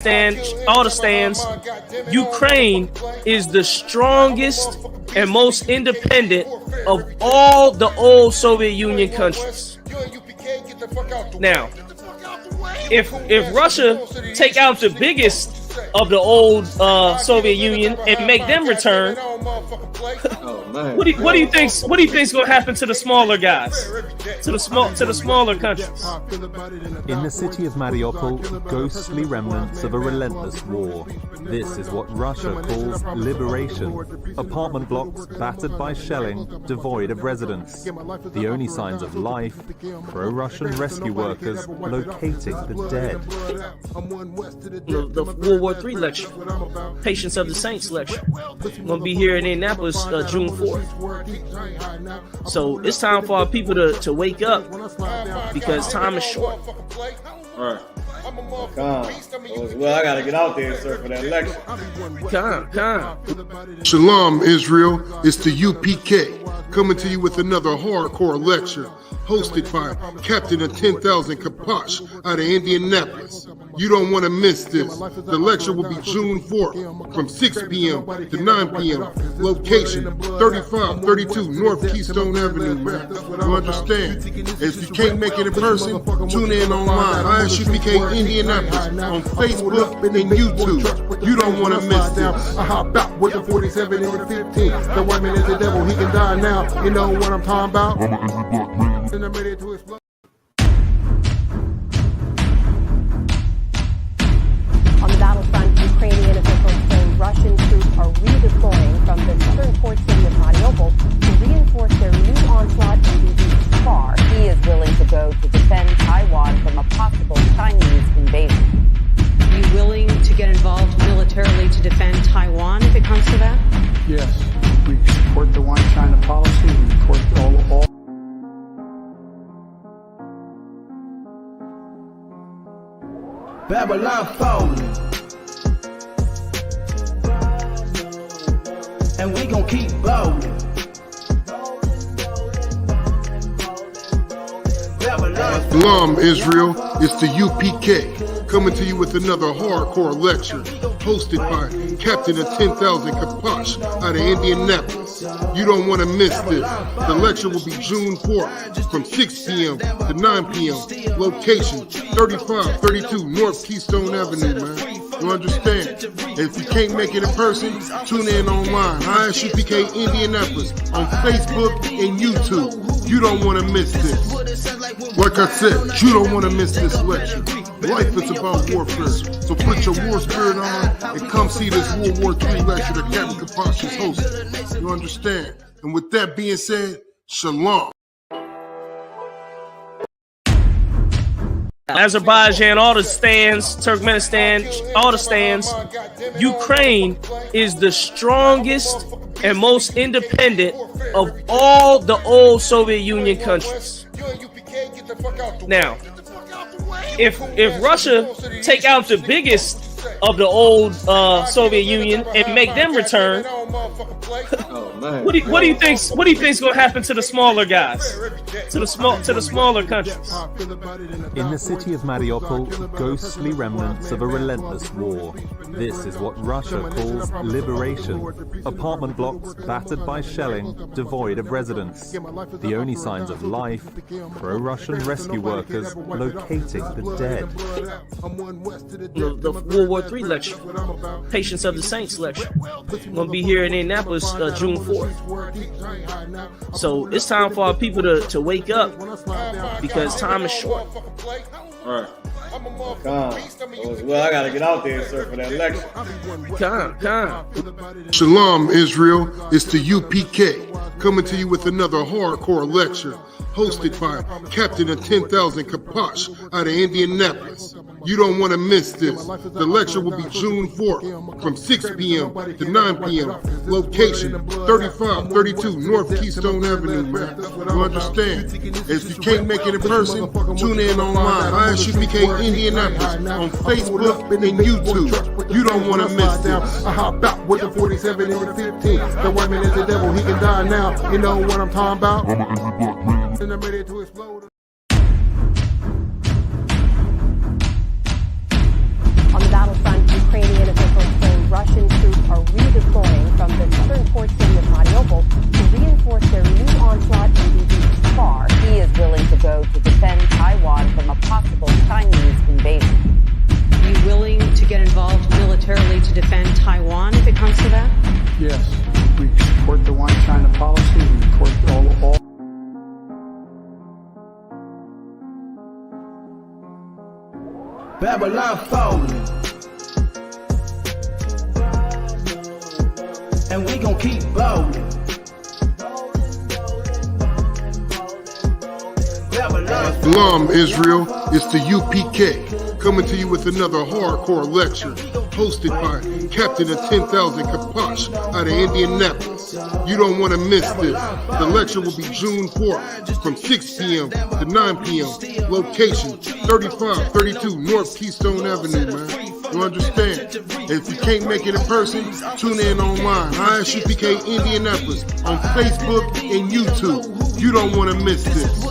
all the stands, Ukraine is the strongest and most independent of all the old Soviet Union countries. Now, if Russia take out the biggest of the old Soviet Union and make them return, what do you think's going to happen to the smaller guys, to the smaller countries? In the city of Mariupol, ghostly remnants of a relentless war. This is what Russia calls liberation. Apartment blocks battered by shelling, devoid of residents. The only signs of life, pro-Russian rescue workers locating the dead. The WW3 lecture, Patience of the Saints lecture, gonna be here in Indianapolis June 4th. So it's time for our people to wake up, because time is short. All right. Well, I gotta get out there, sir, for that lecture. Shalom, Israel. It's the UPK coming to you with another hardcore lecture hosted by Captain of 10,000 Kaposh out of Indianapolis. You don't want to miss this. The lecture will be June 4th from 6 p.m. to 9 p.m. Location 3532 North Keystone Avenue, man. You understand? If you can't make it in person, tune in online. ISUPK Indianapolis on Facebook and YouTube. You don't want to miss this. I hop out with the 47 and the 15. The white man is the devil, he can die now. You know what I'm talking about? And I'm ready to explode. On the battlefront, Ukrainian officials claim Russian troops are redeploying from the southern port city of Mariupol to reinforce their new onslaught in the east. Far, he is willing to go to defend Taiwan from a possible Chinese invasion. Are you willing to get involved militarily to defend Taiwan if it comes to that? Yes, we support the one China policy. We support all. Babylon falling, and we gon' keep ballin'. Shalom, Israel. It's the UPK coming to you with another hardcore lecture hosted by Captain of 10,000 Kaposh out of Indianapolis. You don't want to miss this. The lecture will be June 4th from 6 p.m. to 9 p.m. Location 3532 North Keystone Avenue, man. You understand? If you can't make it in person, tune in online. ISUPK Indianapolis on Facebook and YouTube. You don't want to miss this. Like I said, you don't want to miss this lecture. Life is about warfare. So put your war spirit on and come see this World War III lecture that Captain Kaposh is hosting. You understand? And with that being said, shalom. Azerbaijan, all the stands, Turkmenistan, all the stands, Ukraine is the strongest and most independent of all the old Soviet Union countries. Now, if Russia take out the biggest of the old Soviet Union and make them return, what do you think's going to happen to the smaller guys, to the smaller countries? In the city of Mariupol, ghostly remnants of a relentless war. This is what Russia calls liberation. Apartment blocks battered by shelling, devoid of residents. The only signs of life, pro-Russian rescue workers locating the dead. The WW3 lecture, Patience of the Saints lecture, gonna be here in Indianapolis June 4th. So it's time for our people to wake up, because time is short. All right. Well, I gotta get out there, sir, for that lecture. Shalom, Israel. It's the UPK coming to you with another hardcore lecture hosted by Captain of 10,000 Kaposh out of Indianapolis. You don't want to miss this. The lecture will be June 4th from 6 p.m. to 9 p.m. Location 3532 North Keystone Avenue, man. You understand? If you can't make it in person, tune in online. ISUPK Indianapolis on Facebook and YouTube. You don't want to miss this. I hop out with the 47 and the 15. The white man is the devil, he can die now. You know what I'm talking about? And I'm ready to explode. On the battlefront, get involved militarily to defend Taiwan if it comes to that? Yes, we support the one China policy. We support all. Babylon falling, and we gon' keep ballin'. Shalom, Israel. It's the UPK coming to you with another hardcore lecture hosted by Captain of 10,000 Kapash out of Indianapolis. You don't want to miss this. The lecture will be June 4th from 6 p.m. to 9 p.m. Location 3532 North Keystone Avenue, man. You understand? And if you can't make it in person, tune in online. ISUPK Indianapolis on Facebook and YouTube. You don't want to miss this.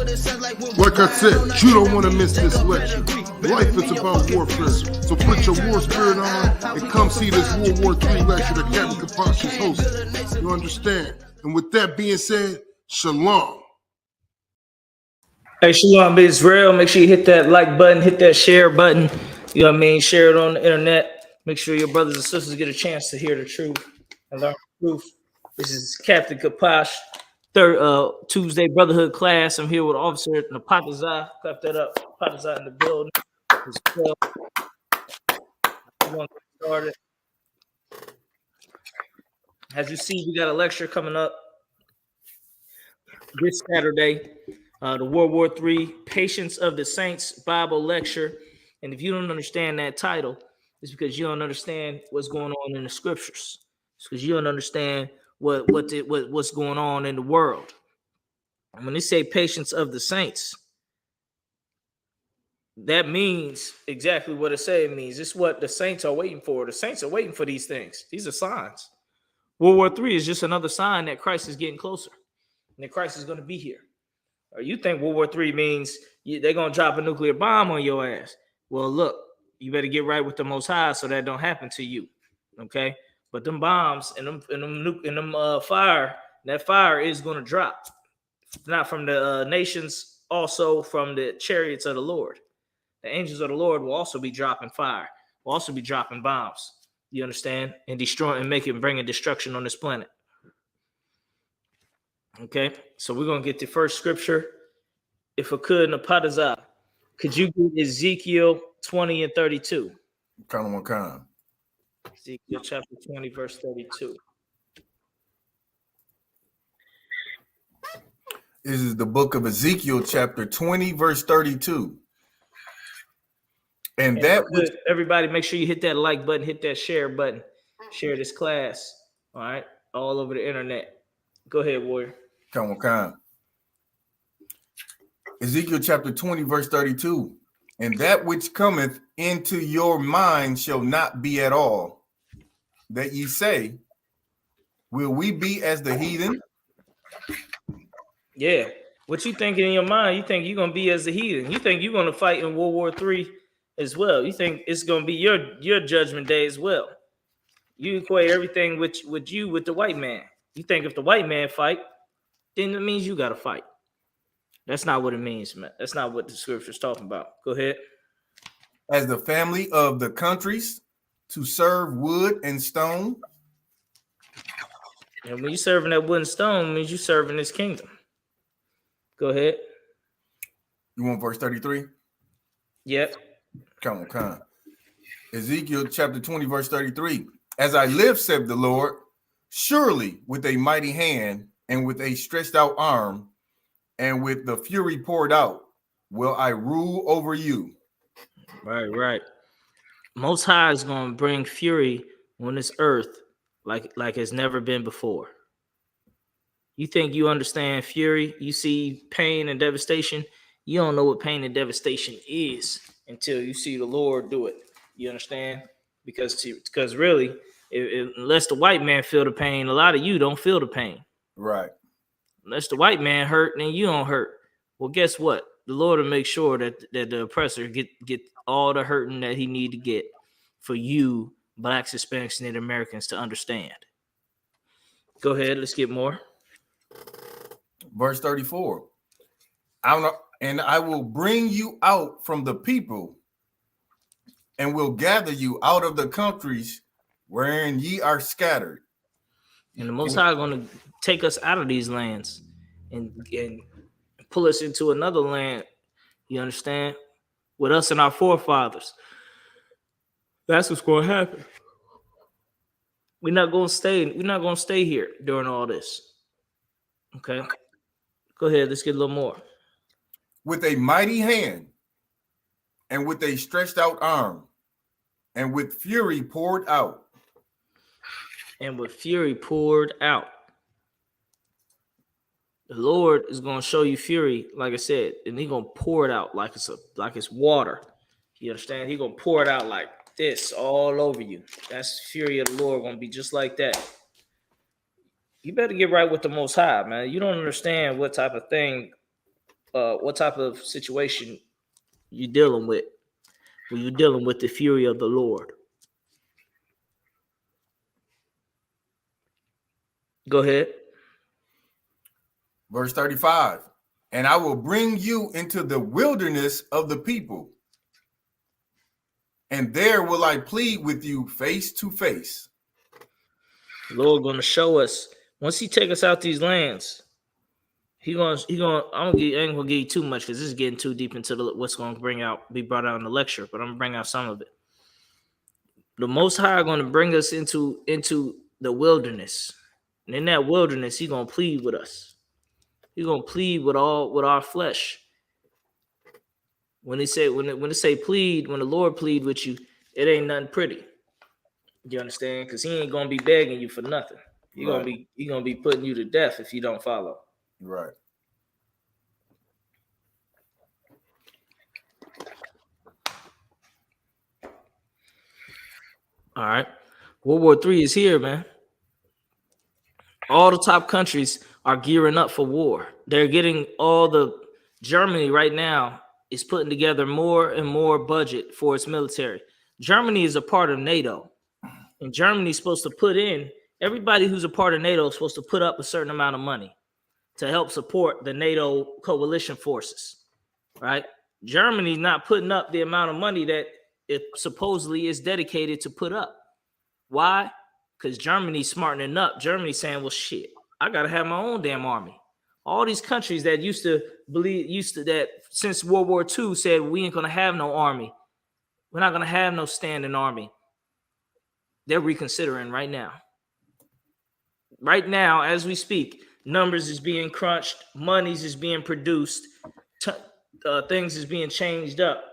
Like I said, you don't want to miss this lecture. Life is about warfare. So put your war spirit on and come see this World War III lecture that Captain Kapash is hosting. You understand? And with that being said, shalom. Hey, Shalom Israel. Make sure you hit that like button, hit that share button. You know what I mean? Share it on the internet. Make sure your brothers and sisters get a chance to hear the truth and learn the truth. This is Captain Kapash, third Tuesday Brotherhood class. I'm here with Officer Napataza. Clap that up. Napataza in the building as well. We're going to get started. As you see, we got a lecture coming up this Saturday. The World War III Patience of the Saints Bible Lecture. And if you don't understand that title, it's because you don't understand what's going on in the scriptures. It's because you don't understand what's going on in the world. And when they say patience of the saints, that means exactly what it says it means. It's what the saints are waiting for. The saints are waiting for these things. These are signs. World War III is just another sign that Christ is getting closer and that Christ is going to be here. Or you think World War III means they're going to drop a nuclear bomb on your ass. Well, look, you better get right with the Most High so that don't happen to you, okay? But them bombs and them fire, that fire is going to drop, not from the nations, also from the chariots of the Lord. The angels of the Lord will also be dropping fire, will also be dropping bombs. You understand? And destroying and bringing destruction on this planet. Okay, so we're going to get the first scripture. If I could, Napataza, could you get Ezekiel 20 and 32? Kind. Ezekiel chapter 20, verse 32. This is the book of Ezekiel, chapter 20, verse 32. And that was everybody, make sure you hit that like button, hit that share button, share this class. All right, all over the internet. Go ahead, warrior. Come on. Ezekiel chapter 20, verse 32. And that which cometh into your mind shall not be at all, that ye say, will we be as the heathen? Yeah. What you thinking in your mind? You think you're gonna be as the heathen? You think you're gonna fight in World War III as well? You think it's gonna be your judgment day as well? You equate everything with the white man. You think if the white man fight, then it means you gotta fight. That's not what it means, man. That's not what the scripture's talking about. Go ahead. As the family of the countries to serve wood and stone. And when you serving that wood and stone, it means you serving this kingdom. Go ahead. You want verse 33? Yep. Come on. Ezekiel chapter 20, verse 33. As I live, said the Lord, surely with a mighty hand and with a stretched out arm and with the fury poured out, will I rule over you. Right. Most High is going to bring fury on this earth like it's never been before. You think you understand fury? You see pain and devastation? You don't know what pain and devastation is until you see the Lord do it. You understand? Because really, unless the white man feel the pain, a lot of you don't feel the pain. Right. Unless the white man hurt, then you don't hurt. Well, guess what? The Lord will make sure that the oppressor get all the hurting that he need to get for you, blacks, Hispanics, Native Americans to understand. Go ahead. Let's get more. Verse 34. I will bring you out from the people and will gather you out of the countries wherein ye are scattered. And the Most High going to take us out of these lands and pull us into another land. You understand? With us and our forefathers. That's what's going to happen. We're not going to stay. We're not going to stay here during all this. Okay. Go ahead. Let's get a little more. With a mighty hand and with a stretched out arm and with fury poured out. And with fury poured out. The Lord is going to show you fury, like I said, and He's going to pour it out like it's water. You understand? He's going to pour it out like this all over you. That's fury of the Lord going to be just like that. You better get right with the Most High, man. You don't understand what type of thing, what type of situation you're dealing with when you're dealing with the fury of the Lord. Go ahead. Verse 35. And I will bring you into the wilderness of the people, and there will I plead with you face to face. The Lord going to show us once He take us out these lands. I ain't gonna give you too much because this is getting too deep into what's going to be brought out in the lecture, but I'm gonna bring out some of it. The Most High are going to bring us into the wilderness, and in that wilderness, He's going to plead with us. He's going to plead with our flesh. When they say plead, when the Lord plead with you, it ain't nothing pretty. You understand? Because He ain't gonna be begging you for nothing. He gonna be putting you to death if you don't follow. Right. All right. World War III is here, man. All the top countries are gearing up for war. They're getting Germany right now is putting together more and more budget for its military. Germany is a part of NATO, and Germany's supposed to put in, everybody who's a part of NATO is supposed to put up a certain amount of money to help support the NATO coalition forces, right? Germany's not putting up the amount of money that it supposedly is dedicated to put up. Why? Because Germany's smartening up. Germany's saying, well, shit, I got to have my own damn army. All these countries that used to that since World War II said we ain't going to have no army. We're not going to have no standing army. They're reconsidering right now. Right now, as we speak, numbers is being crunched, monies is being produced, things is being changed up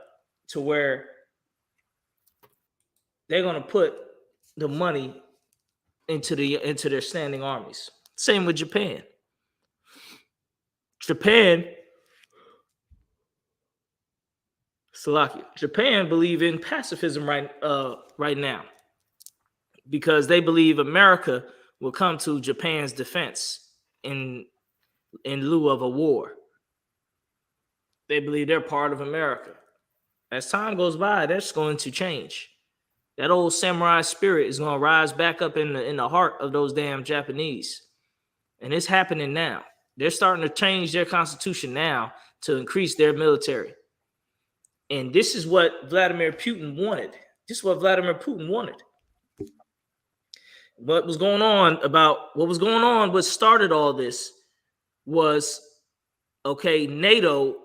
to where they're going to put the money into their standing armies. Same with Japan. Japan believe in pacifism right now because they believe America will come to Japan's defense in lieu of a war. They believe they're part of America. As time goes by, that's going to change. That old samurai spirit is going to rise back up in the heart of those damn Japanese. And it's happening now. They're starting to change their constitution now to increase their military. And this is what Vladimir Putin wanted. What started all this was, okay, NATO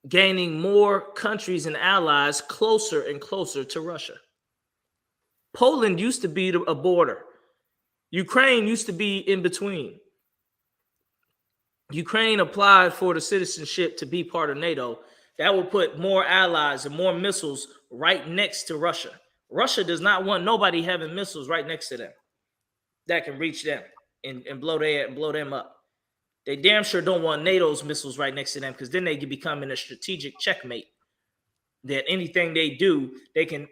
gaining more countries and allies closer and closer to Russia. Poland used to be a border. Ukraine used to be in between. Ukraine applied for the citizenship to be part of NATO. That will put more allies and more missiles right next to Russia. Russia does not want nobody having missiles right next to them that can reach them and blow them up. They damn sure don't want NATO's missiles right next to them because then they can become in a strategic checkmate that anything they do, they can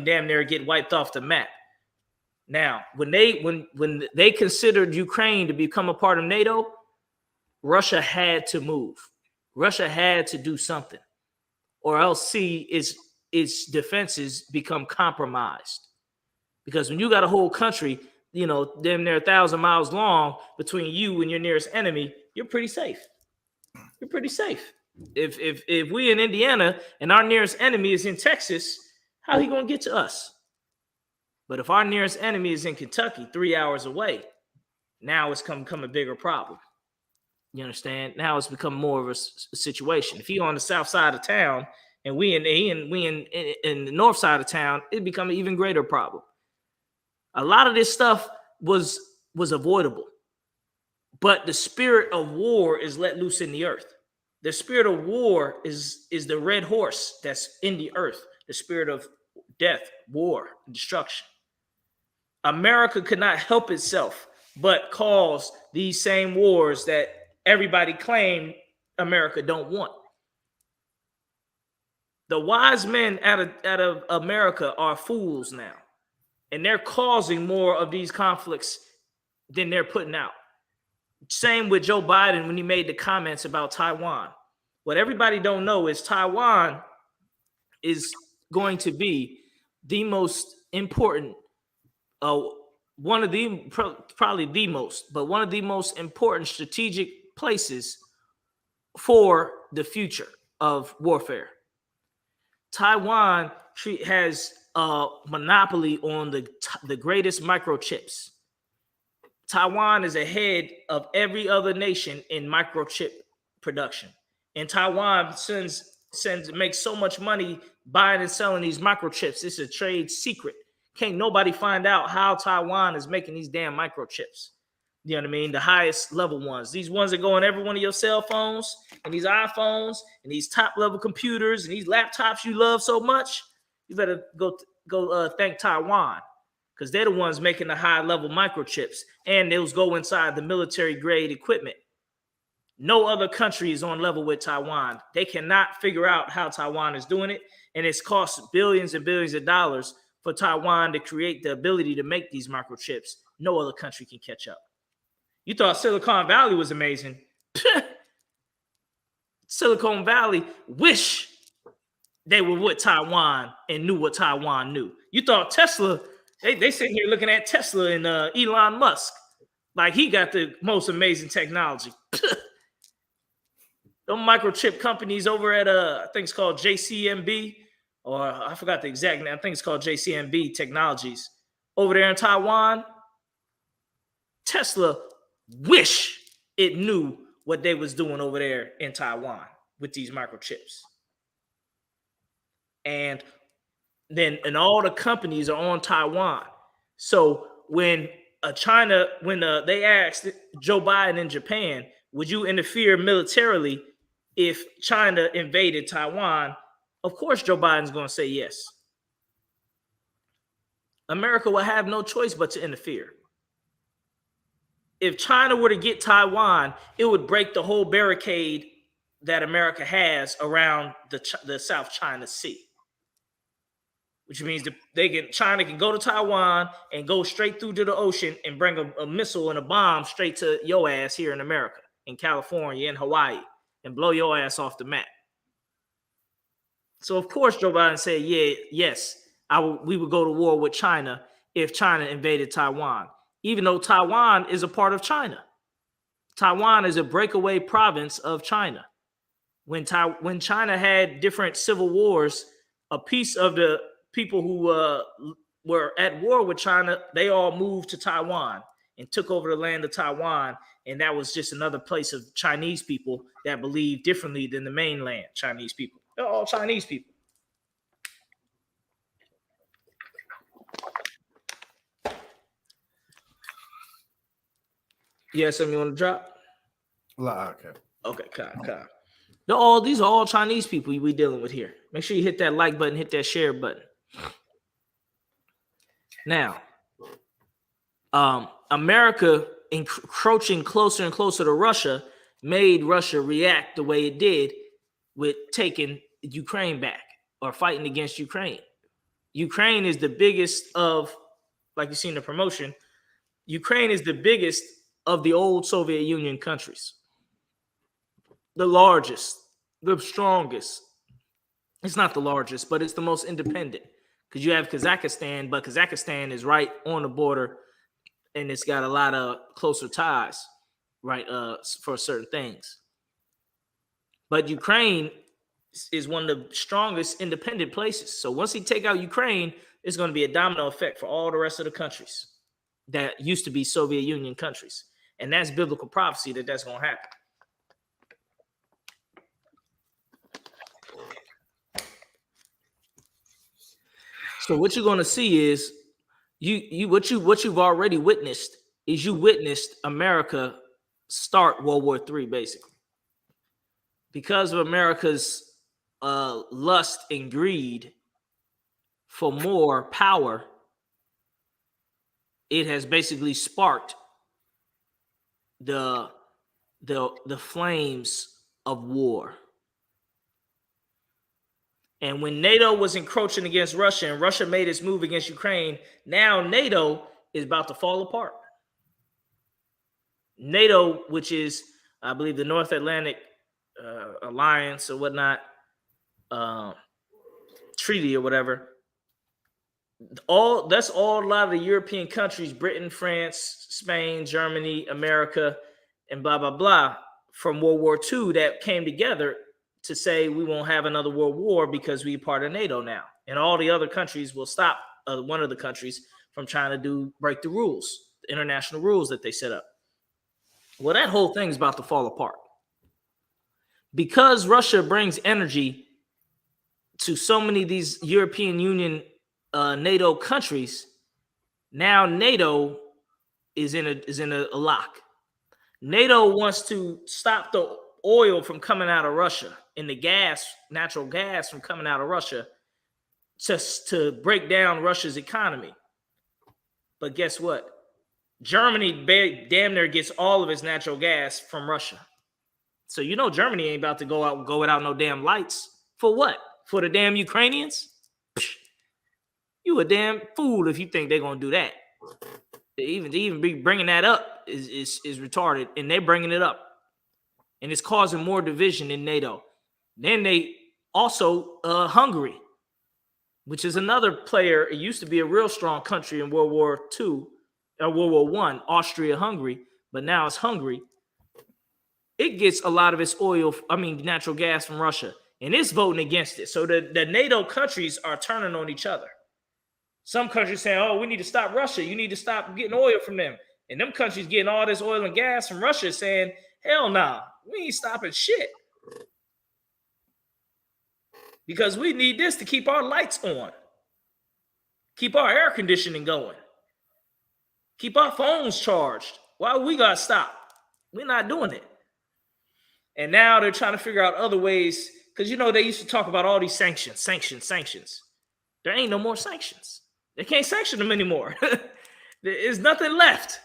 damn near get wiped off the map. Now, when they considered Ukraine to become a part of NATO, Russia had to move. Russia had to do something, or else see its defenses become compromised. Because when you got a whole country, damn near 1,000 miles long between you and your nearest enemy, you're pretty safe. You're pretty safe. If we in Indiana and our nearest enemy is in Texas, How he gonna get to us? But if our nearest enemy is in Kentucky, 3 hours away, now it's become a bigger problem. You understand? Now it's become more of a situation. If he on the south side of town and we in the north side of town, it become an even greater problem. A lot of this stuff was avoidable, but the spirit of war is let loose in the earth. The spirit of war is the red horse that's in the earth. The spirit of death, war, destruction. America could not help itself but cause these same wars that everybody claimed America don't want. The wise men out of America are fools now, and they're causing more of these conflicts than they're putting out. Same with Joe Biden when he made the comments about Taiwan. What everybody don't know is Taiwan is going to be the most important, one of the probably the most, but one of the most important strategic places for the future of warfare. Taiwan has a monopoly on the greatest microchips. Taiwan is ahead of every other nation in microchip production, and Taiwan makes so much money buying and selling these microchips. It's a trade secret. Can't nobody find out how Taiwan is making these damn microchips. You know what I mean? The highest level ones. These ones that go in every one of your cell phones and these iPhones and these top level computers and these laptops you love so much. You better go thank Taiwan, because they're the ones making the high level microchips, and those go inside the military grade equipment. No other country is on level with Taiwan. They cannot figure out how Taiwan is doing it, and it's cost billions and billions of dollars for Taiwan to create the ability to make these microchips. No other country can catch up. You thought Silicon Valley was amazing. Silicon Valley wish they were with Taiwan and knew what Taiwan knew. You thought Tesla, they sitting here looking at Tesla and Elon Musk like he got the most amazing technology. Those microchip companies over at I think it's called JCMB, or I forgot the exact name. I think it's called JCMB Technologies over there in Taiwan. Tesla wish it knew what they was doing over there in Taiwan with these microchips. And all the companies are on Taiwan. So when they asked Joe Biden in Japan, would you interfere militarily if China invaded Taiwan? Of course, Joe Biden's going to say yes. America will have no choice but to interfere. If China were to get Taiwan, it would break the whole barricade that America has around the South China Sea, which means China can go to Taiwan and go straight through to the ocean and bring a missile and a bomb straight to your ass here in America, in California, in Hawaii, and blow your ass off the map. So of course Joe Biden said, yes, we would go to war with China if China invaded Taiwan, even though Taiwan is a part of China. Taiwan is a breakaway province of China. When China had different civil wars, a piece of the people who were at war with China, they all moved to Taiwan and took over the land of Taiwan. And that was just another place of Chinese people that believe differently than the mainland Chinese people. They're all Chinese people. You have something you want to drop? Okay, Kai. These are all Chinese people we dealing with here. Make sure you hit that like button, hit that share button. Now, America encroaching closer and closer to Russia made Russia react the way it did with taking Ukraine back or fighting against Ukraine. Ukraine is the biggest of, like you see in the promotion, Ukraine is the biggest of the old Soviet Union countries. The largest, the strongest. It's not the largest, but it's the most independent, because you have Kazakhstan, but Kazakhstan is right on the border and it's got a lot of closer ties, right, for certain things. But Ukraine is one of the strongest independent places. So once he take out Ukraine, it's going to be a domino effect for all the rest of the countries that used to be Soviet Union countries. And that's biblical prophecy that that's going to happen. So what you're going to see is what you've already witnessed is you witnessed America start World War III, basically. Because of America's lust and greed for more power, it has basically sparked the flames of war. And when NATO was encroaching against Russia and Russia made its move against Ukraine, now NATO is about to fall apart. NATO, which is, I believe, the North Atlantic Alliance or whatnot, treaty or whatever, that's all a lot of the European countries, Britain, France, Spain, Germany, America, and blah, blah, blah, from World War II that came together to say we won't have another world war because we're part of NATO now. And all the other countries will stop one of the countries from trying to break the rules, the international rules that they set up. Well, that whole thing is about to fall apart. Because Russia brings energy to so many of these European Union NATO countries, now NATO is in a lock. NATO wants to stop the oil from coming out of Russia and the gas, natural gas from coming out of Russia just to break down Russia's economy. But guess what? Germany damn near gets all of its natural gas from Russia. So you know Germany ain't about to go without no damn lights. For what? For the damn Ukrainians? Psh, you a damn fool if you think they're gonna do that. To even be bringing that up is retarded, and they're bringing it up, and it's causing more division in NATO. Then they also Hungary, which is another player. It used to be a real strong country in World War II or World War I, Austria-Hungary, but now it's Hungary. It gets a lot of its natural gas from Russia, and it's voting against it. So the NATO countries are turning on each other. Some countries saying, oh, we need to stop Russia. You need to stop getting oil from them. And them countries getting all this oil and gas from Russia saying, hell no, we ain't stopping shit. Because we need this to keep our lights on, keep our air conditioning going, keep our phones charged. Why we got to stop? We're not doing it. And now they're trying to figure out other ways, because, you know, they used to talk about all these sanctions. There ain't no more sanctions. They can't sanction them anymore. There's nothing left.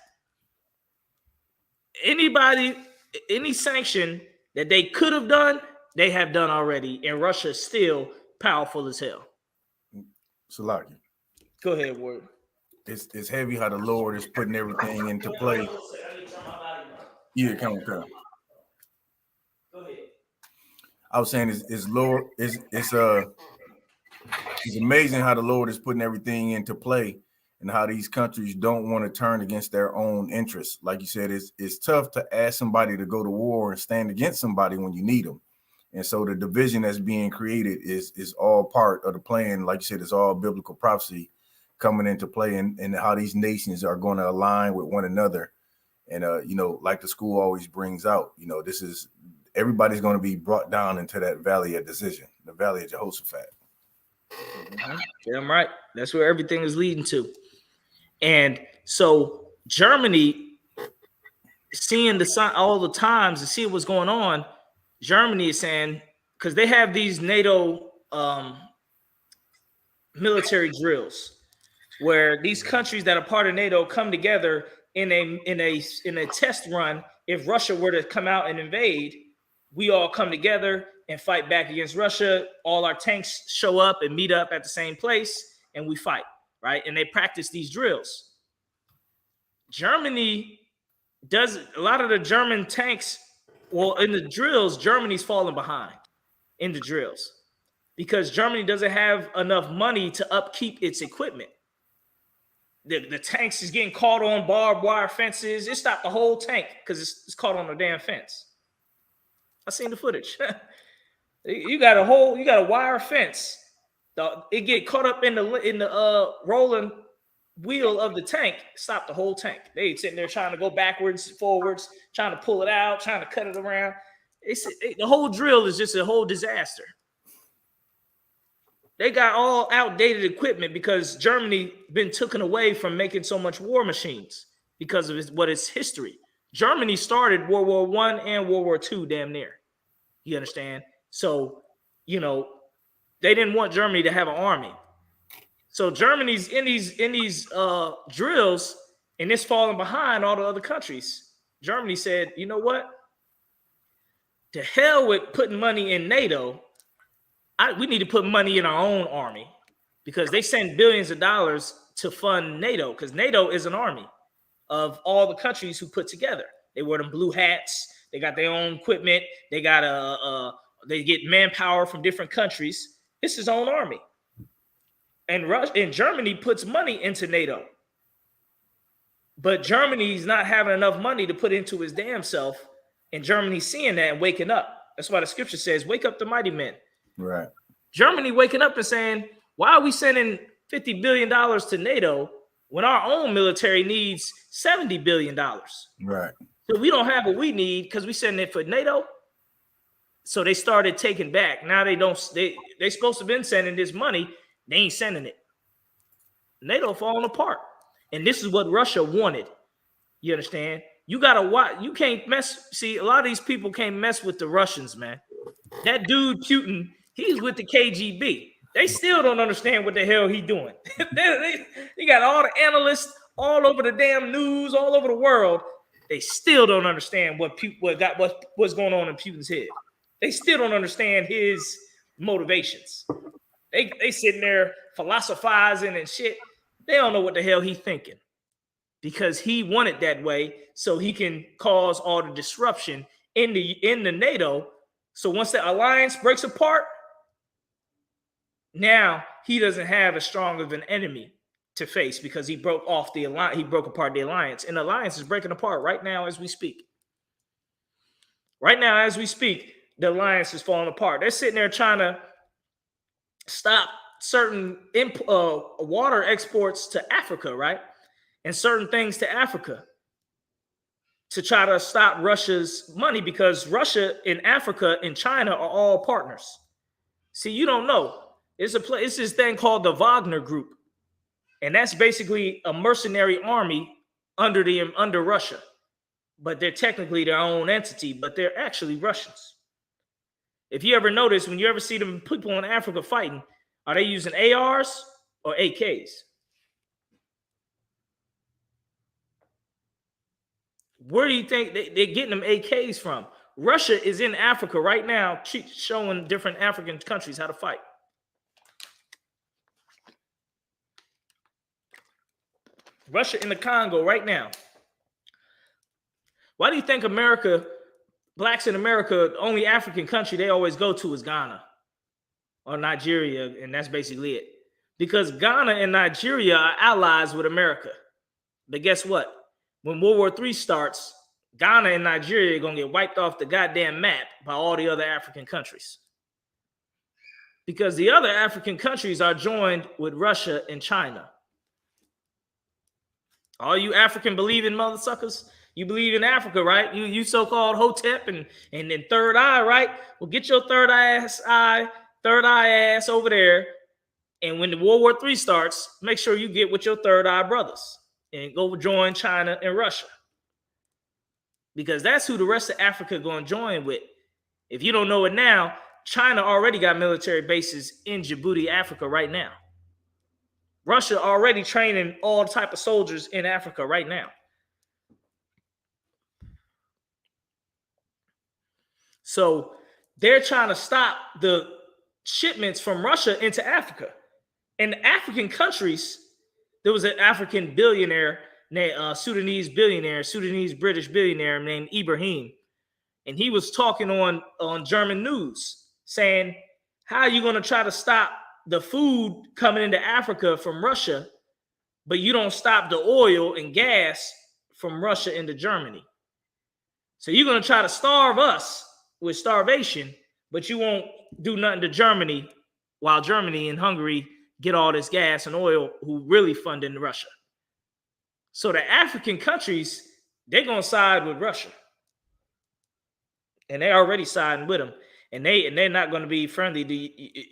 Any sanction that they could have done, they have done already. And Russia is still powerful as hell. Salaki. Go ahead, Word. It's heavy how the Lord is putting everything into play. Yeah, come on. Go ahead. I was saying it's amazing how the Lord is putting everything into play and how these countries don't want to turn against their own interests. Like you said, it's tough to ask somebody to go to war and stand against somebody when you need them. And so the division that's being created is all part of the plan. Like you said, it's all biblical prophecy coming into play, and how these nations are going to align with one another. And, like the school always brings out, everybody's going to be brought down into that valley of decision, the valley of Jehoshaphat. Mm-hmm. Damn right. That's where everything is leading to. And so Germany, seeing the sign all the times and seeing what's going on, Germany is saying, because they have these NATO military drills where these countries that are part of NATO come together in a test run. If Russia were to come out and invade, we all come together and fight back against Russia. All our tanks show up and meet up at the same place, and we fight, right? And they practice these drills. Germany does a lot of the German tanks. Well, in the drills, Germany's falling behind in the drills because Germany doesn't have enough money to upkeep its equipment. The tanks is getting caught on barbed wire fences. It stopped the whole tank because it's caught on a damn fence. I seen the footage. You got a wire fence. It get caught up in the rolling wheel of the tank, stop the whole tank. They sitting there trying to go backwards, forwards, trying to pull it out, trying to cut it around. The whole drill is just a whole disaster. They got all outdated equipment because Germany been taken away from making so much war machines because of its history. Germany started World War I and World War II damn near. You understand? So, they didn't want Germany to have an army. So Germany's in these drills, and it's falling behind all the other countries. Germany said, you know what? To hell with putting money in NATO. We need to put money in our own army because they send billions of dollars to fund NATO because NATO is an army of all the countries who put together. They wear them blue hats. They got their own equipment. They got they get manpower from different countries. It's his own army. And Germany puts money into NATO. But Germany's not having enough money to put into his damn self. And Germany's seeing that and waking up. That's why the scripture says, wake up the mighty men. Right. Germany waking up and saying, why are we sending $50 billion to NATO when our own military needs $70 billion? Right. So we don't have what we need because we sending it for NATO. So they started taking back. Now they supposed to have been sending this money. They ain't sending it. NATO falling apart. And this is what Russia wanted. You understand? You gotta watch. You can't mess. See, a lot of these people can't mess with the Russians, man. That dude Putin, he's with the KGB. They still don't understand what the hell he's doing. they got all the analysts all over the damn news, all over the world. They still don't understand what's going on in Putin's head. They still don't understand his motivations. They sitting there philosophizing and shit. They don't know what the hell he's thinking because he wanted that way so he can cause all the disruption in the NATO. So once the alliance breaks apart, now he doesn't have as strong of an enemy to face because he broke off the alliance. He broke apart the alliance, and the alliance is breaking apart right now as we speak. Right now, as we speak, the alliance is falling apart. They're sitting there trying to stop certain water exports to Africa, right? And certain things to Africa to try to stop Russia's money because Russia and Africa and China are all partners. See, you don't know. It's this thing called the Wagner Group. And that's basically a mercenary army under Russia. But they're technically their own entity, but they're actually Russians. If you ever notice, when you ever see them people in Africa fighting, are they using ARs or AKs? Where do you think they're getting them AKs from? Russia is in Africa right now, showing different African countries how to fight. Russia in the Congo right now. Why do you think blacks in America, the only African country they always go to is Ghana or Nigeria, and that's basically it? Because Ghana and Nigeria are allies with America. But guess what? When World War III starts, Ghana and Nigeria are going to get wiped off the goddamn map by all the other African countries. Because the other African countries are joined with Russia and China. All you African believing motherfuckers, you believe in Africa, right? You so-called Hotep and then third eye, right? Well, get your third eye ass over there. And when the World War III starts, make sure you get with your third eye brothers and go join China and Russia. Because that's who the rest of Africa going to join with. If you don't know it now, China already got military bases in Djibouti, Africa right now. Russia already training all type of soldiers in Africa right now. So they're trying to stop the shipments from Russia into Africa. And the African countries, there was an African billionaire, Sudanese British billionaire named Ibrahim. And he was talking on German news saying, how are you going to try to stop the food coming into Africa from Russia, but you don't stop the oil and gas from Russia into Germany? So you're going to try to starve us with starvation, but you won't do nothing to Germany, while Germany and Hungary get all this gas and oil, who really funding Russia. So the African countries, they're gonna side with Russia, and they're already siding with them, and they're not gonna be friendly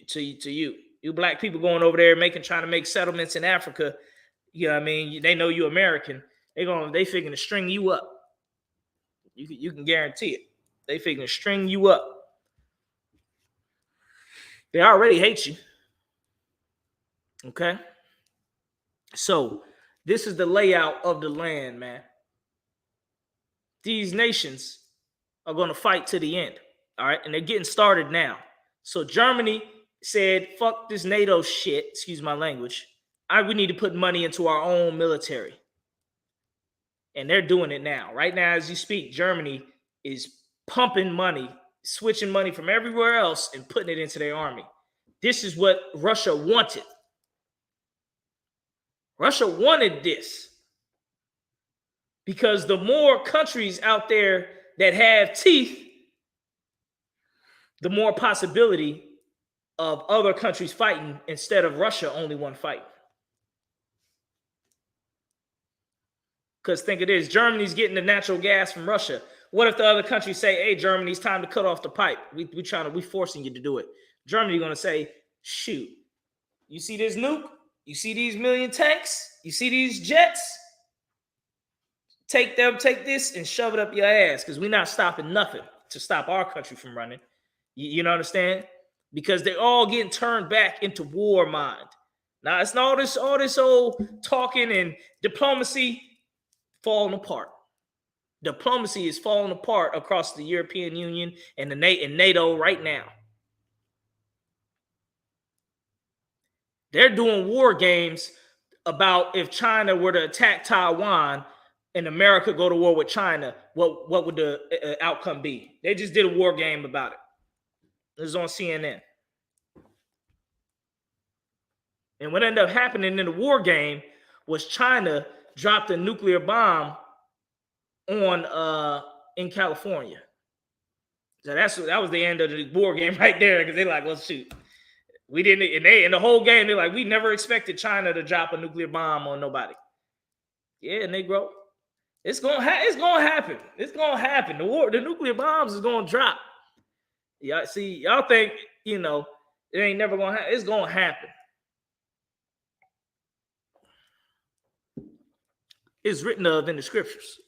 to you. You black people going over there trying to make settlements in Africa. You know what I mean? They know you American. They figuring to string you up. You can guarantee it. They figuring to string you up. They already hate you. Okay? So this is the layout of the land, man. These nations are going to fight to the end. All right? And they're getting started now. So Germany said, fuck this NATO shit. Excuse my language. We need to put money into our own military. And they're doing it now. Right now, as you speak, Germany is pumping money, switching money from everywhere else and putting it into their army. This is what Russia wanted. Russia wanted this. Because the more countries out there that have teeth, the more possibility of other countries fighting instead of Russia only one fight. Because think of this, Germany's getting the natural gas from Russia. What if the other countries say, hey, Germany, it's time to cut off the pipe. We forcing you to do it. Germany going to say, shoot, you see this nuke? You see these million tanks? You see these jets? Take this and shove it up your ass, because we're not stopping nothing to stop our country from running. You know understand? Because they're all getting turned back into war mind. Now, it's not all this old talking and diplomacy falling apart. Diplomacy is falling apart across the European Union and NATO right now. They're doing war games about if China were to attack Taiwan and America go to war with China, what would the outcome be? They just did a war game about it. It was on CNN. And what ended up happening in the war game was China dropped a nuclear bomb on in California. So that was the end of the war game right there, because they're like, well, shoot. We didn't, and in the whole game, they're like, we never expected China to drop a nuclear bomb on nobody. Yeah, Negro. It's gonna happen. It's gonna happen. The nuclear bombs is gonna drop. Y'all see, y'all think, it ain't never gonna happen. It's gonna happen. It's written of in the scriptures.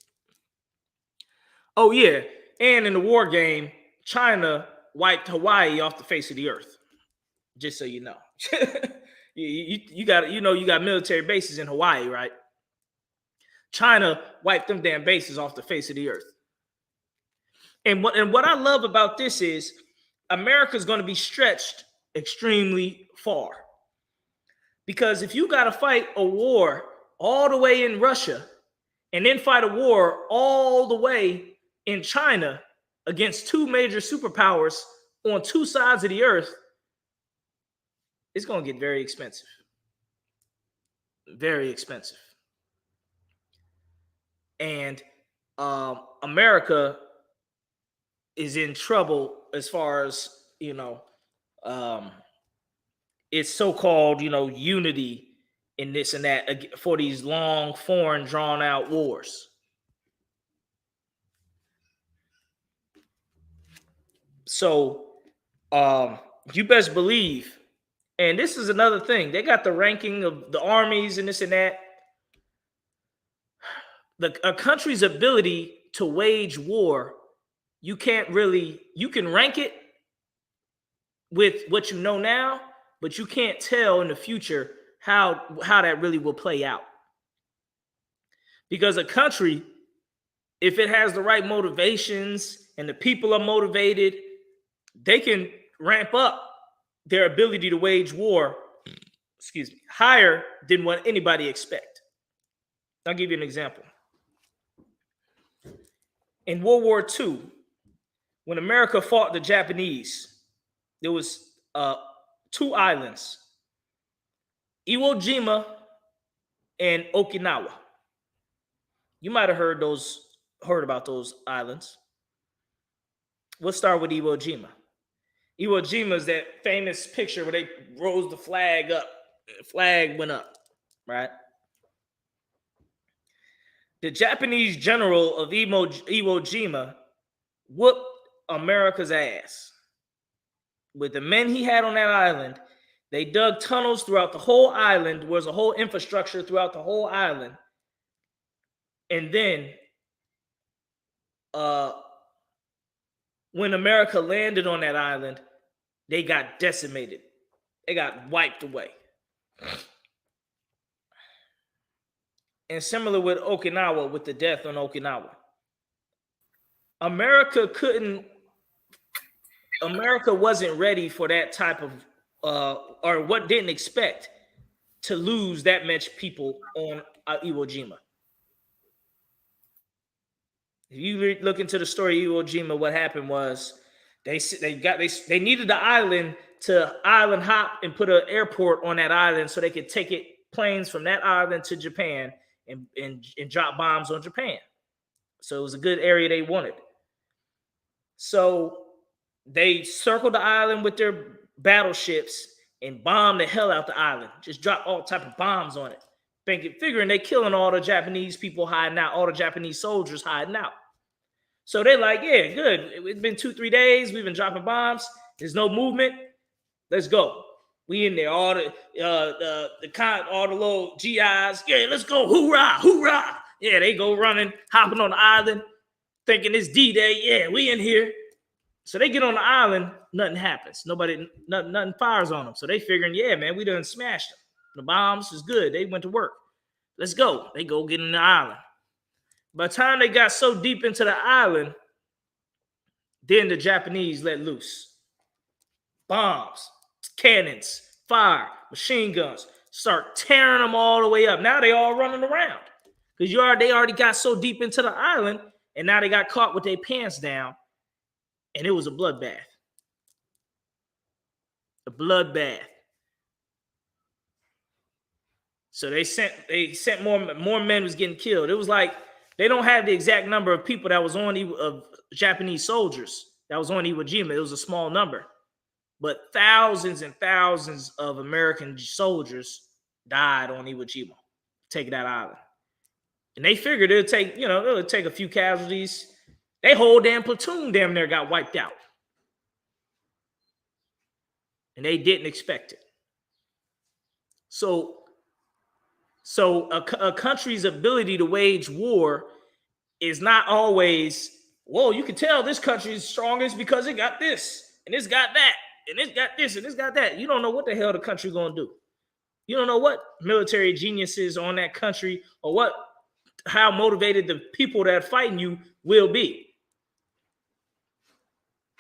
Oh, yeah. And in the war game, China wiped Hawaii off the face of the earth. Just so you know. you got military bases in Hawaii, right? China wiped them damn bases off the face of the earth. And what I love about this is America's going to be stretched extremely far. Because if you got to fight a war all the way in Russia and then fight a war all the way in China against two major superpowers on two sides of the earth, it's going to get very expensive. Very expensive. And America is in trouble as far as, it's so-called, unity in this and that for these long, foreign, drawn-out wars. So you best believe, and this is another thing, they got the ranking of the armies and this and that. A country's ability to wage war, you can rank it with what you know now, but you can't tell in the future how that really will play out. Because a country, if it has the right motivations and the people are motivated, they can ramp up their ability to wage war, higher than what anybody expect. I'll give you an example. In World War II, when America fought the Japanese, there was two islands, Iwo Jima and Okinawa. You might have heard about those islands. We'll start with Iwo Jima. Iwo Jima is that famous picture where they rose the flag up. The flag went up, right? The Japanese general of Iwo Jima whooped America's ass. With the men he had on that island, they dug tunnels throughout the whole island. There was a whole infrastructure throughout the whole island. And then when America landed on that island, they got decimated. They got wiped away. And similar with Okinawa, with the death on Okinawa. America wasn't ready for that type of, or what didn't expect to lose that much people on Iwo Jima. If you look into the story of Iwo Jima, what happened was they needed the island to island hop and put an airport on that island so they could take planes from that island to Japan and drop bombs on Japan. So it was a good area they wanted. So they circled the island with their battleships and bombed the hell out the island. Just dropped all type of bombs on it. Figuring they killing all the Japanese people hiding out, all the Japanese soldiers hiding out. So they're like, yeah, good. It's been 2-3 days. We've been dropping bombs. There's no movement. Let's go. We in there. All the little GIs. Yeah, let's go. Hoorah, hoorah. Yeah, they go running, hopping on the island, thinking it's D-Day. Yeah, we in here. So they get on the island, nothing happens. Nothing fires on them. So they figuring, yeah, man, we done smashed them. The bombs is good. They went to work. Let's go. They go get in the island. By the time they got so deep into the island, then the Japanese let loose. Bombs, cannons, fire, machine guns, start tearing them all the way up. Now they all running around because they already got so deep into the island, and now they got caught with their pants down, and it was a bloodbath. A bloodbath. So they sent more men was getting killed. It was like they don't have the exact number of people that was on of Japanese soldiers that was on Iwo Jima. It was a small number, but thousands and thousands of American soldiers died on Iwo Jima, taking that island. And they figured it'll take a few casualties. They whole damn platoon damn near got wiped out, and they didn't expect it. So a country's ability to wage war is not always, well, you can tell this country is strongest because it got this, and it's got that, and it's got this, and it's got that. You don't know what the hell the country going to do. You don't know what military geniuses on that country or how motivated the people that are fighting you will be.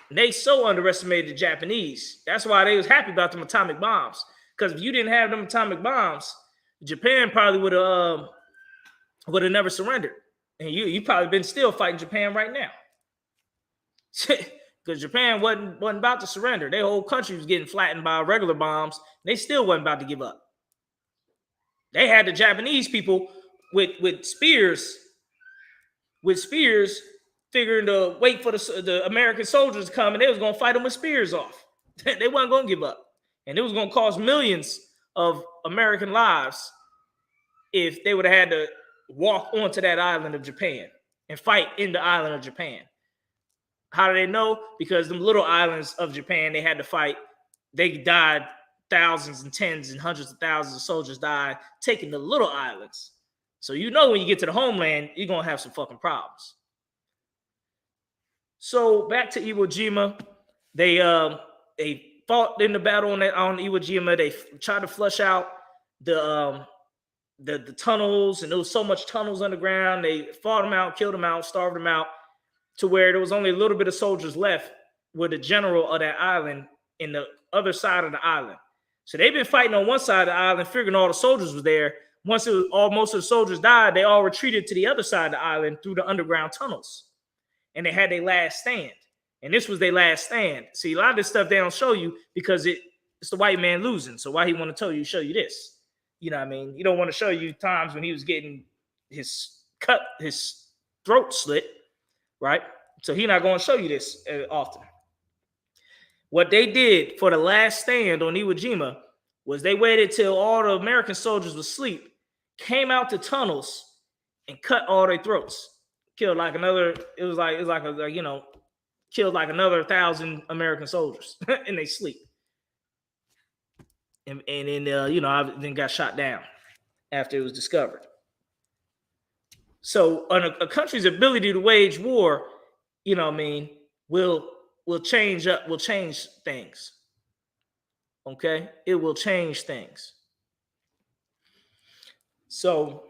And they so underestimated the Japanese. That's why they was happy about them atomic bombs. Because if you didn't have them atomic bombs, Japan probably would have never surrendered, and you probably been still fighting Japan right now, because Japan wasn't about to surrender. Their whole country was getting flattened by regular bombs. They still wasn't about to give up. They had the Japanese people with spears, figuring to wait for the American soldiers to come, and they was gonna fight them with spears off. They wasn't gonna give up, and it was gonna cost millions of American lives if they would have had to walk onto that island of Japan and fight in the island of Japan. How do they know? Because them little islands of Japan they had to fight, they died, thousands and tens and hundreds of thousands of soldiers died taking the little islands. So when you get to the homeland, you're going to have some fucking problems. So back to Iwo Jima, they fought in the battle on Iwo Jima. They tried to flush out the tunnels, and there was so much tunnels underground. They fought them out, killed them out, starved them out, to where there was only a little bit of soldiers left with the general of that island in the other side of the island. So they've been fighting on one side of the island, figuring all the soldiers was there. Once most of the soldiers died, they all retreated to the other side of the island through the underground tunnels, and they had their last stand. And this was their last stand. See, a lot of this stuff they don't show you because it's the white man losing. So why he want to show you this? You know what I mean? You don't want to show you times when he was getting his throat slit, right? So he's not going to show you this often. What they did for the last stand on Iwo Jima was they waited till all the American soldiers were asleep, came out the tunnels, and cut all their throats. Killed like another. It was like a killed like another 1,000 American soldiers in their sleep, and then then got shot down after it was discovered. So a country's ability to wage war, will change things. Okay, it will change things. So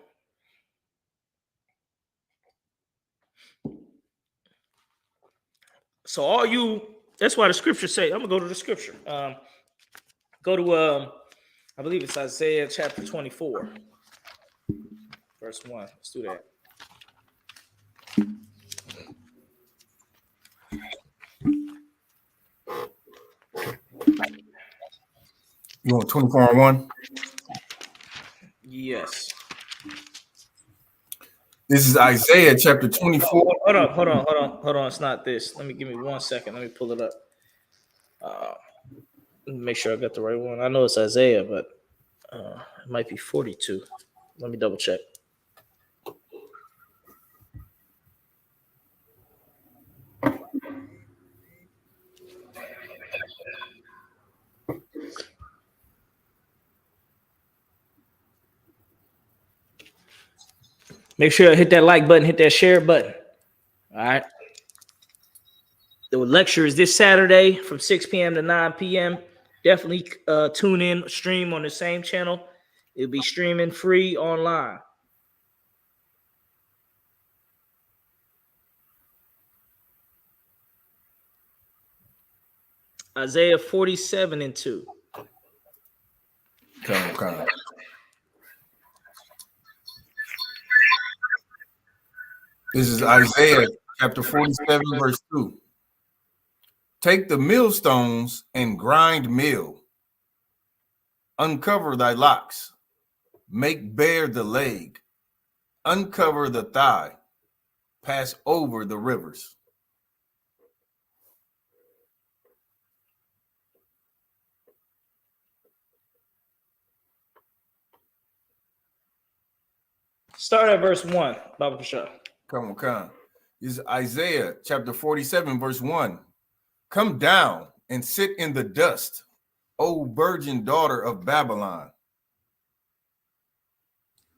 all you, that's why the scripture say, I'm gonna go to the scripture. Go to I believe it's Isaiah chapter 24, verse 1. Let's do that. You want 24-1? Yes. This is Isaiah chapter 24. Hold on. It's not this. Give me 1 second. Let me pull it up. Let me make sure I got the right one. I know it's Isaiah, but it might be 42. Let me double check. Make sure I hit that like button, hit that share button. All right. The lecture is this Saturday from 6 p.m. to 9 p.m. Definitely tune in, stream on the same channel. It'll be streaming free online. Isaiah 47 and 2. Okay. This is Isaiah chapter 47, verse 2. Take the millstones and grind meal. Uncover thy locks. Make bare the leg. Uncover the thigh. Pass over the rivers. Start at verse 1, Baba Kasha. Come on. This is Isaiah chapter 47, verse 1. Come down and sit in the dust, O virgin daughter of Babylon.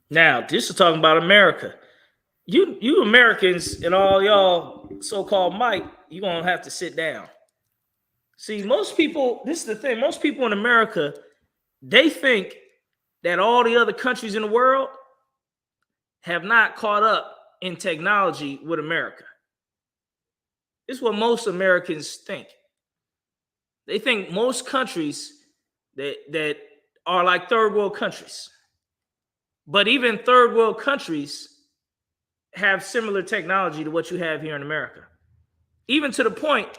Now, this is talking about America. You Americans and all y'all so-called might, you're going to have to sit down. See, most people, this is the thing, most people in America, they think that all the other countries in the world have not caught up in technology with America. This is what most Americans think. They think most countries that are like third world countries. But even third world countries have similar technology to what you have here in America. Even to the point,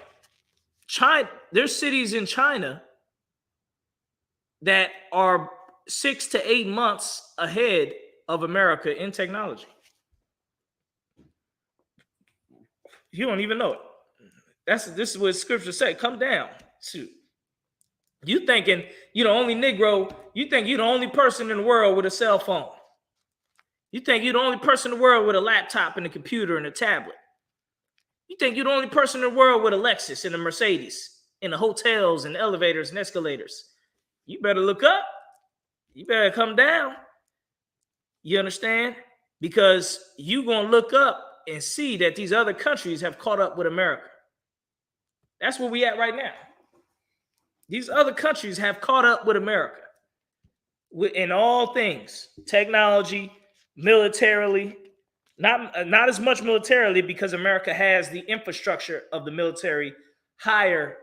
there's cities in China that are 6 to 8 months ahead of America in technology. You don't even know it. This is what scripture say. Come down. Shoot. You thinking you're the only Negro, you think you're the only person in the world with a cell phone. You think you're the only person in the world with a laptop and a computer and a tablet. You think you're the only person in the world with a Lexus and a Mercedes in the hotels and elevators and escalators. You better look up. You better come down. You understand? Because you're going to look up and see that these other countries have caught up with America. That's where we at right now. These other countries have caught up with America in all things, technology, militarily, not as much militarily because America has the infrastructure of the military higher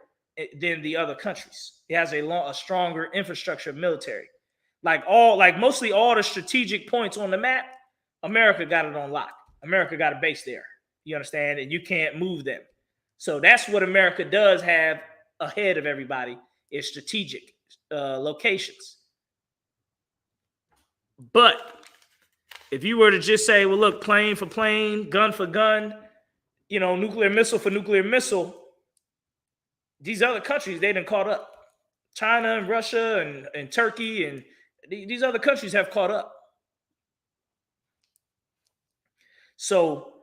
than the other countries. It has a stronger infrastructure of military. Mostly all the strategic points on the map, America got it on lock. America got a base there. You understand? And you can't move them. So that's what America does have ahead of everybody is strategic locations. But if you were to just say, well, look, plane for plane, gun for gun, nuclear missile for nuclear missile, these other countries, they done caught up. China and Russia and Turkey and these other countries have caught up. So,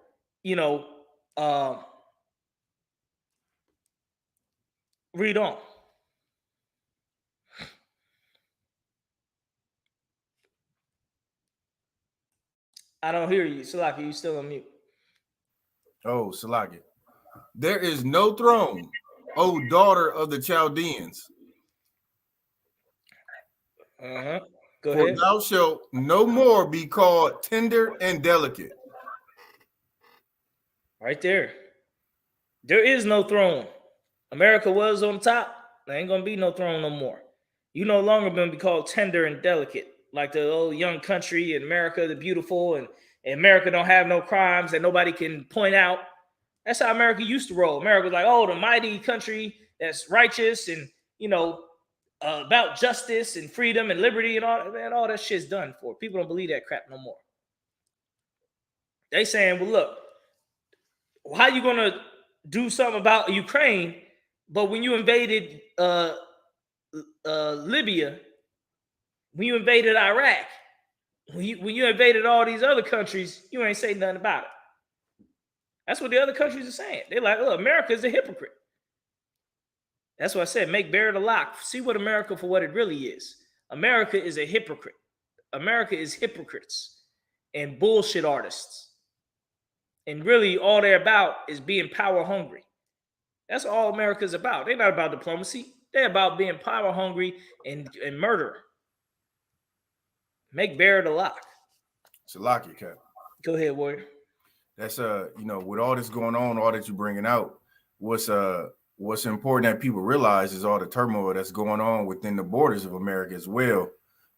you know, read on. I don't hear you. Salaki, you still on mute. Oh, Salaki. There is no throne, O daughter of the Chaldeans. Go For ahead. thou shalt no more be called tender and delicate. Right there. There is no throne. America was on top. There ain't gonna be no throne no more. You no longer gonna be called tender and delicate, like the old young country in America, the beautiful, and America don't have no crimes that nobody can point out. That's how America used to roll. America was like, oh, the mighty country that's righteous and, you know, about justice and freedom and liberty and all, man, all that shit's done for. People don't believe that crap no more. They saying, well, look, how you gonna do something about Ukraine, but when you invaded Libya, when you invaded Iraq, when you invaded all these other countries, you ain't say nothing about it. That's what the other countries are saying. They're like, look, America is a hypocrite. That's what I said. Make bare the lock. See what America for what it really is. America is a hypocrite. America is hypocrites and bullshit artists. And really all they're about is being power hungry. That's all America's about. They're not about diplomacy. They're about being power hungry and murder. Make bare the lock. Salaki, Cap. Go ahead, warrior. That's you know, with all this going on, all that you're bringing out, what's important that people realize is all the turmoil that's going on within the borders of America as well,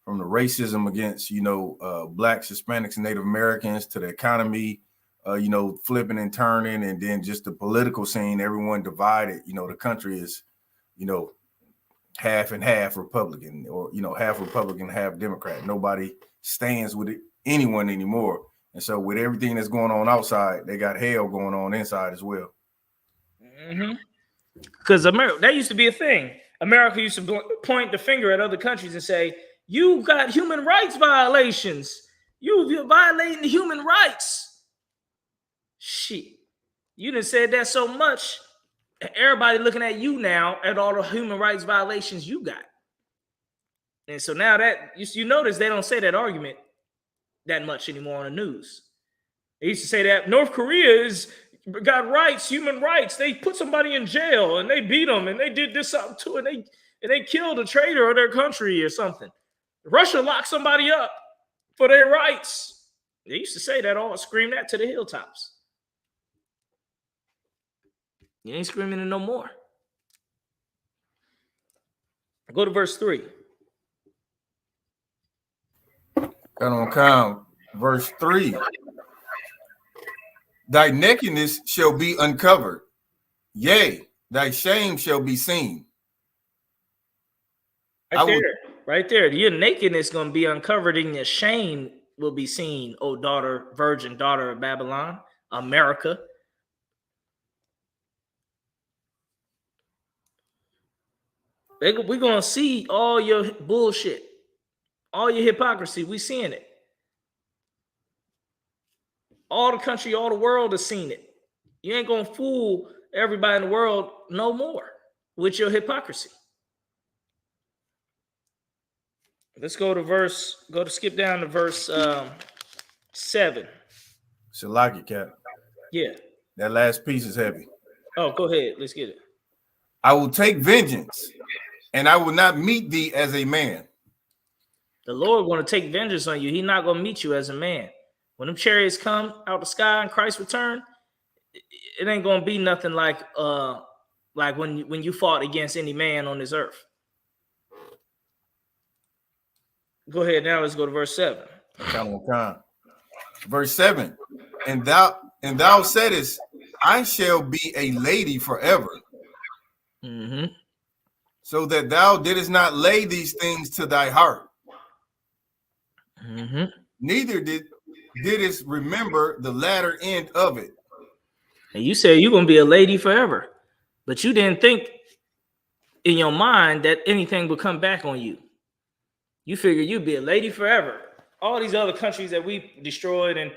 from the racism against, you know, blacks, Hispanics, and Native Americans to the economy, you know, flipping and turning, and then just the political scene, everyone divided. You know, the country is, you know, half and half Republican, or, you know, half Republican, half Democrat. Nobody stands with anyone anymore. And so with everything that's going on outside, they got hell going on inside as well. Because America, that used to be a thing. America used to point the finger at other countries and say, you got human rights violations. You're violating the human rights. Shit. You done said that so much, everybody looking at you now at all the human rights violations you got. And so now that, you notice they don't say that argument that much anymore on the news. They used to say that North Korea is got rights, human rights. They put somebody in jail and they beat them and they did this something too, and they killed a traitor of their country or something. Russia locked somebody up for their rights. They used to say that, all scream that to the hilltops. You ain't screaming it no more. Go to verse 3. Got on count, verse 3. Thy nakedness shall be uncovered, yea, thy shame shall be seen. Right there. Your nakedness going to be uncovered and your shame will be seen, O daughter, virgin daughter of Babylon, America. We're going to see all your bullshit, all your hypocrisy. We seeing it. All the country, all the world has seen it. You ain't going to fool everybody in the world no more with your hypocrisy. Let's go to skip down to verse 7. Salaki, Cap. Yeah. That last piece is heavy. Oh, go ahead. Let's get it. I will take vengeance, and I will not meet thee as a man. The Lord going to take vengeance on you. He's not going to meet you as a man. When them chariots come out the sky and Christ return, it ain't going to be nothing like when you fought against any man on this earth. Go ahead. Now let's go to verse 7. Verse 7. And thou saidest, I shall be a lady forever. Mm-hmm. So that thou didst not lay these things to thy heart. Mm-hmm. Neither didst remember the latter end of it. And you say you're going to be a lady forever, but you didn't think in your mind that anything would come back on you. You figure you'd be a lady forever. All these other countries that we destroyed and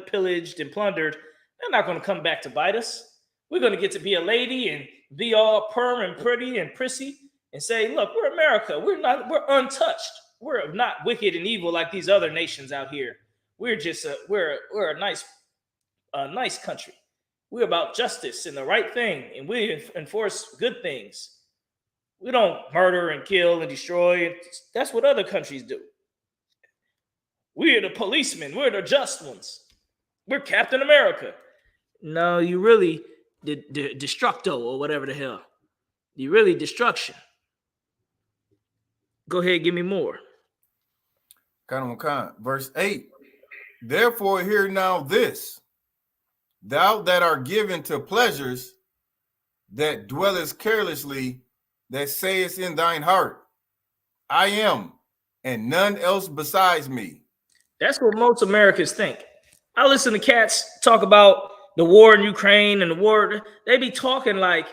pillaged and plundered, they're not going to come back to bite us. We're going to get to be a lady and be all perm and pretty and prissy and say, look, we're America. We're untouched. We're not wicked and evil like these other nations out here. We're just we're a nice country. We're about justice and the right thing, and we enforce good things. We don't murder and kill and destroy. That's what other countries do. We're the policemen. We're the just ones. We're Captain America. No, you really destructo or whatever the hell. You really destruction. Go ahead, give me more. Verse 8. Therefore, hear now this, thou that art given to pleasures, that dwellest carelessly, that sayest in thine heart, I am, and none else besides me. That's what most Americans think. I listen to cats talk about the war in Ukraine and the war. They be talking like,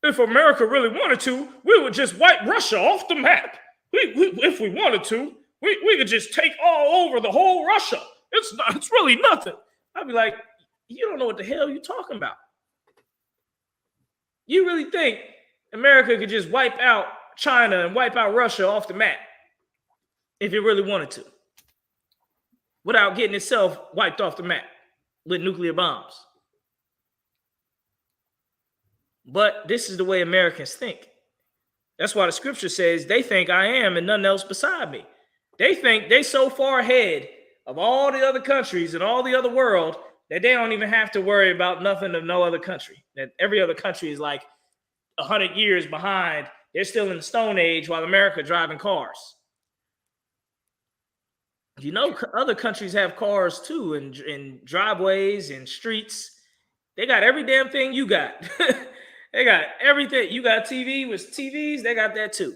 if America really wanted to, we would just wipe Russia off the map. If we wanted to, we could just take all over the whole Russia. It's really nothing. I'd be like, you don't know what the hell you're talking about. You really think America could just wipe out China and wipe out Russia off the map if it really wanted to, without getting itself wiped off the map with nuclear bombs? But this is the way Americans think. That's why the scripture says they think I am and none else beside me. They think they so far ahead of all the other countries and all the other world that they don't even have to worry about nothing of no other country. That every other country is like 100 years behind. They're still in the Stone Age while America driving cars. You know, other countries have cars too, and driveways and streets. They got every damn thing you got. They got everything. You got TV with TVs, they got that too.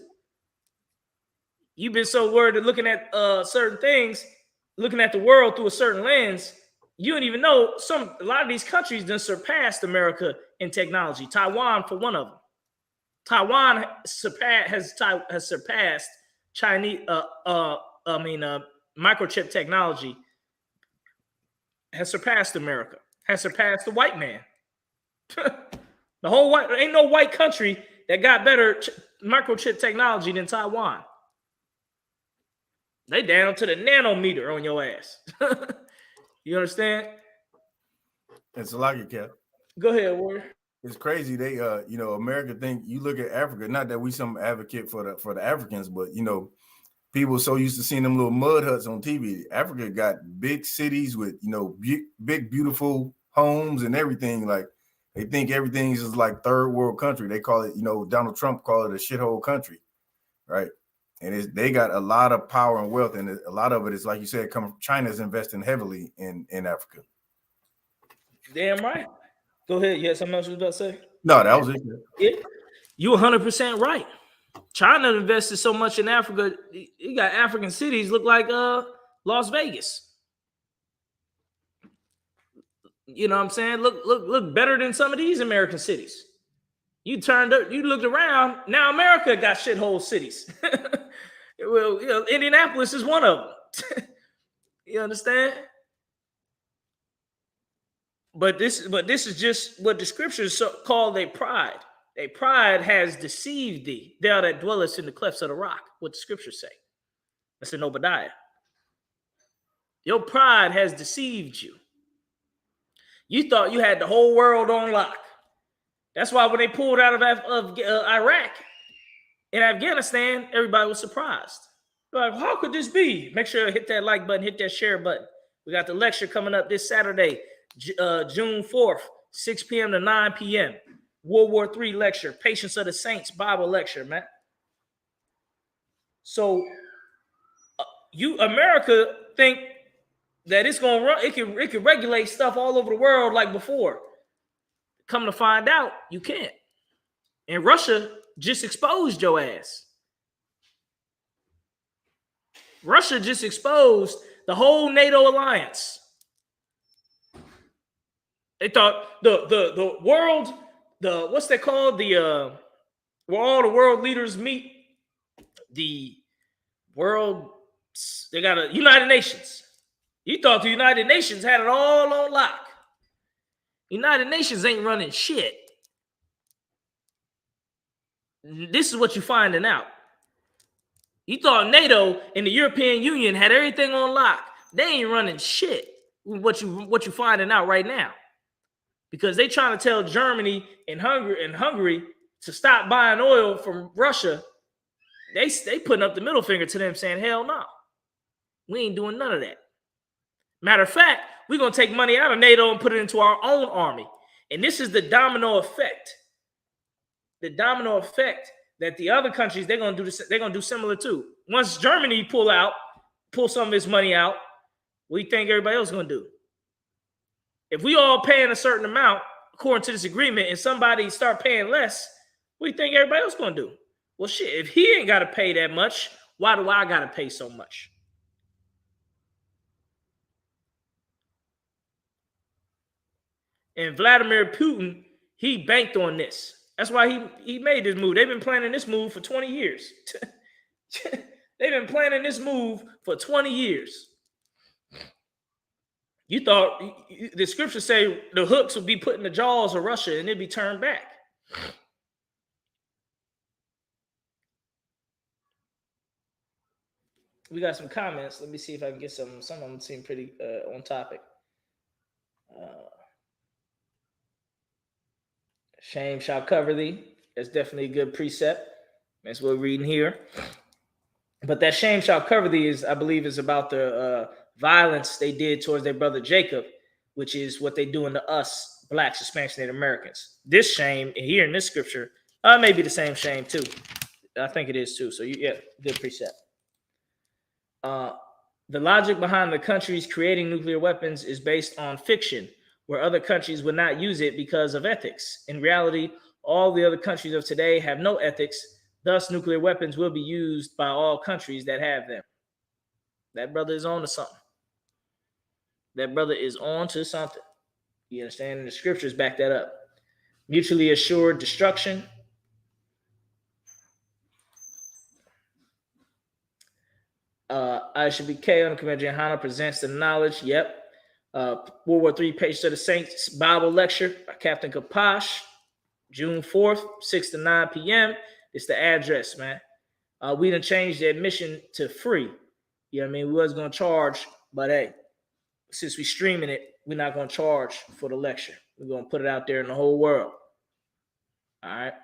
You've been so worried of looking at certain things, looking at the world through a certain lens, you don't even know a lot of these countries done surpassed America in technology. Taiwan, for one of them. Taiwan has surpassed Chinese microchip technology, has surpassed America, has surpassed the white man. The whole white, ain't no white country that got better microchip technology than Taiwan. They down to the nanometer on your ass. You understand? It's a lot of Cap. Go ahead, Warrior. It's crazy. They America think, you look at Africa, not that we some advocate for the Africans, but people so used to seeing them little mud huts on TV. Africa got big cities with big beautiful homes and everything. Like, they think everything is like third world country. They call it, Donald Trump called it a shithole country, right? And they got a lot of power and wealth, and a lot of it is, like you said, China's investing heavily in Africa. Damn right. Go ahead. You had something else you was about to say? No, that was it. Yeah. You 100% right. China invested so much in Africa. You got African cities look like Las Vegas. You know what I'm saying? Look better than some of these American cities. You looked around. Now America got shithole cities. Well, Indianapolis is one of them. You understand? But this is just what the scriptures call their pride. Their pride has deceived thee, thou that dwellest in the clefts of the rock. What the scriptures say. That's in Obadiah. Your pride has deceived you. You thought you had the whole world on lock. That's why when they pulled out of Iraq and Afghanistan, everybody was surprised. They're like, how could this be? Make sure to hit that like button, hit that share button. We got the lecture coming up this Saturday, June 4th, 6 p.m. to 9 p.m. World War III lecture, Patience of the Saints Bible lecture, man. So America think that it's gonna run, it can regulate stuff all over the world like before. Come to find out, you can't. And Russia just exposed your ass. Russia just exposed the whole NATO alliance. They thought the world, what's they called? where all the world leaders meet. The world, they got a United Nations. You thought the United Nations had it all on lock. United Nations ain't running shit. This is what you're finding out. You thought NATO and the European Union had everything on lock. They ain't running shit. What you finding out right now? Because they trying to tell Germany and Hungary to stop buying oil from Russia. They putting up the middle finger to them, saying, hell no. We ain't doing none of that. Matter of fact, we're going to take money out of NATO and put it into our own army. And this is the domino effect. The domino effect that the other countries, they're going to do this, they're going to do similar too. Once Germany pull some of this money out, what do you think everybody else is going to do? If we all paying a certain amount according to this agreement and somebody start paying less, what do you think everybody else is going to do? Well, shit, if he ain't got to pay that much, why do I got to pay so much? And Vladimir Putin, he banked on this. That's why he made this move. They've been planning this move for 20 years. They've been planning this move for 20 years. You thought the scriptures say the hooks would be put in the jaws of Russia and it'd be turned back. We got some comments. Let me see if I can get some. Some of them seem pretty on topic. Shame shall cover thee. That's definitely a good precept. That's what we're reading here. But that shame shall cover thee is, I believe, is about the violence they did towards their brother Jacob, which is what they doing to us, blacks, Hispanics, Native Americans. This shame here in this scripture may be the same shame too. I think it is too. So yeah, good precept. The logic behind the countries creating nuclear weapons is based on fiction, where other countries would not use it because of ethics. In reality, all the other countries of today have no ethics. Thus, nuclear weapons will be used by all countries that have them. That brother is on to something. That brother is on to something. You understand? And the scriptures back that up. Mutually assured destruction. ISBK on the Commander Hana presents the knowledge. Yep. World War III Pages of the Saints Bible Lecture by Captain Kapash, June 4th, 6 to 9 p.m. It's the address, man. We done changed the admission to free. You know what I mean? We was going to charge, but hey, since we streaming it, we're not going to charge for the lecture. We're going to put it out there in the whole world. All right?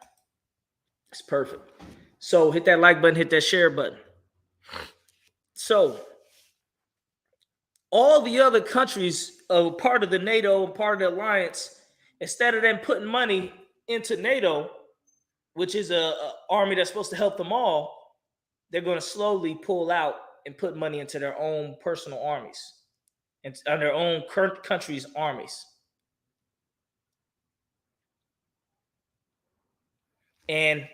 It's perfect. So hit that like button, hit that share button. So all the other countries are part of the NATO, part of the alliance, instead of them putting money into NATO, which is a army that's supposed to help them all, they're going to slowly pull out and put money into their own personal armies and their own country's armies. And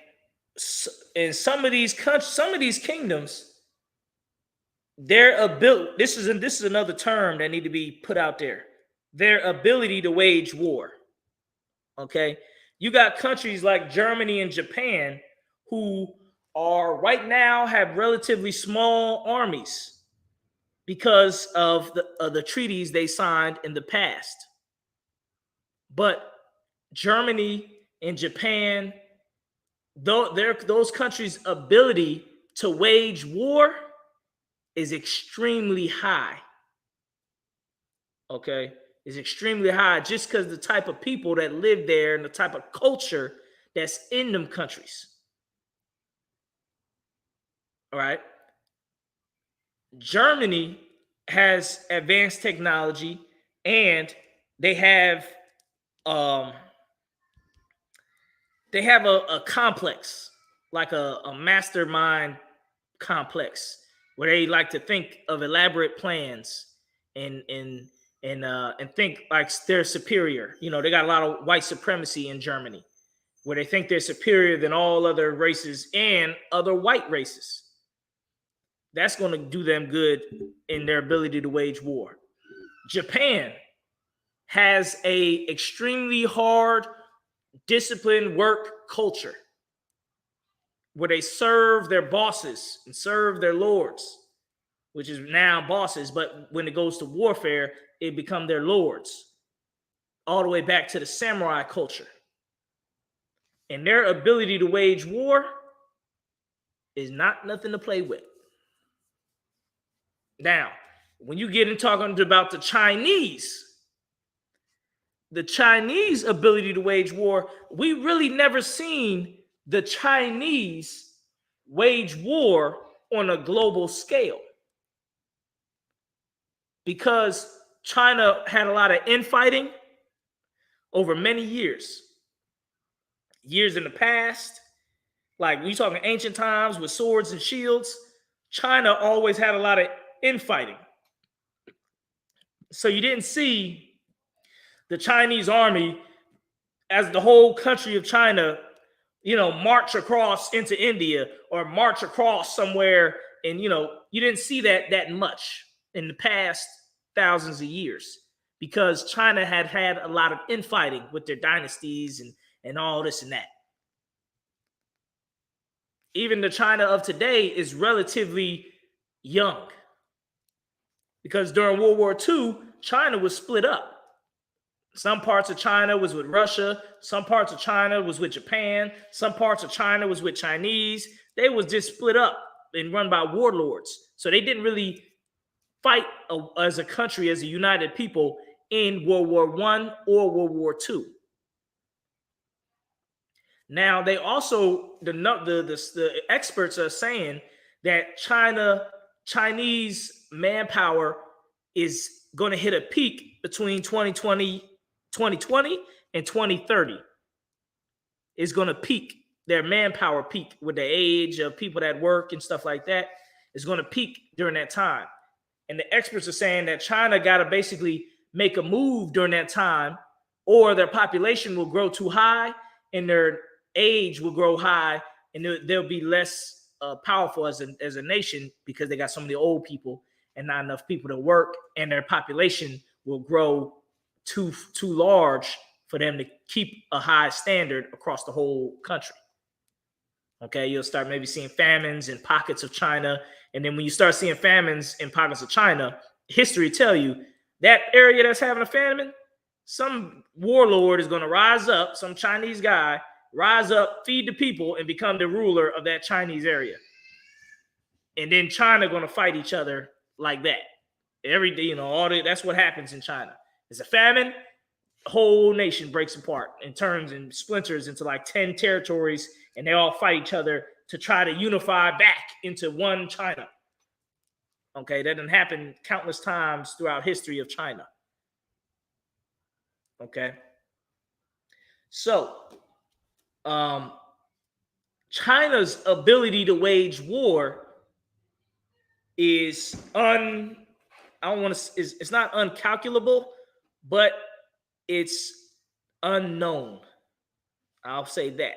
in some of these countries, some of these kingdoms, their ability, this is another term that need to be put out there. Their ability to wage war. Okay. You got countries like Germany and Japan who are right now have relatively small armies because of the treaties they signed in the past. But Germany and Japan, those countries' ability to wage war is extremely high. Okay, is extremely high just because the type of people that live there and the type of culture that's in them countries. All right. Germany has advanced technology and they have a complex, like a mastermind complex, where they like to think of elaborate plans and think like they're superior. You know, they got a lot of white supremacy in Germany, where they think they're superior than all other races and other white races. That's going to do them good in their ability to wage war. Japan has a extremely hard, disciplined work culture. where they serve their bosses and serve their lords, which is now bosses, but when it goes to warfare, it become their lords, all the way back to the samurai culture. And their ability to wage war is not nothing to play with. Now, when you get in talking about the Chinese ability to wage war, we really never seen the Chinese wage war on a global scale, because China had a lot of infighting over many years in the past. Like we talking ancient times with swords and shields, China always had a lot of infighting. So you didn't see the Chinese army as the whole country of China, march across into India or march across somewhere. And, you didn't see that much in the past thousands of years, because China had a lot of infighting with their dynasties and all this and that. Even the China of today is relatively young, because during World War II, China was split up. Some parts of China was with Russia. Some parts of China was with Japan. Some parts of China was with Chinese. They was just split up and run by warlords. So they didn't really fight as a country, as a united people in World War I or World War II. Now, they also, the experts are saying that Chinese manpower is going to hit a peak between 2020 and 2030. Is going to peak. Their manpower peak with the age of people that work and stuff like that is going to peak during that time. And the experts are saying that China got to basically make a move during that time, or their population will grow too high and their age will grow high, and they'll be less powerful as a nation, because they got so many old people and not enough people to work, and their population will grow too large for them to keep a high standard across the whole country. Okay, you'll start maybe seeing famines in pockets of China, and then when you start seeing famines in pockets of China, history tell you that area that's having a famine, some warlord is going to rise up, some Chinese guy rise up, feed the people, and become the ruler of that Chinese area. And then China going to fight each other like that. Every day, that's what happens in China. It's a famine, the whole nation breaks apart and turns and splinters into like 10 territories, and they all fight each other to try to unify back into one China. Okay, that didn't happen countless times throughout history of China. Okay. So, China's ability to wage war is it's not uncalculable, but it's unknown. I'll say that.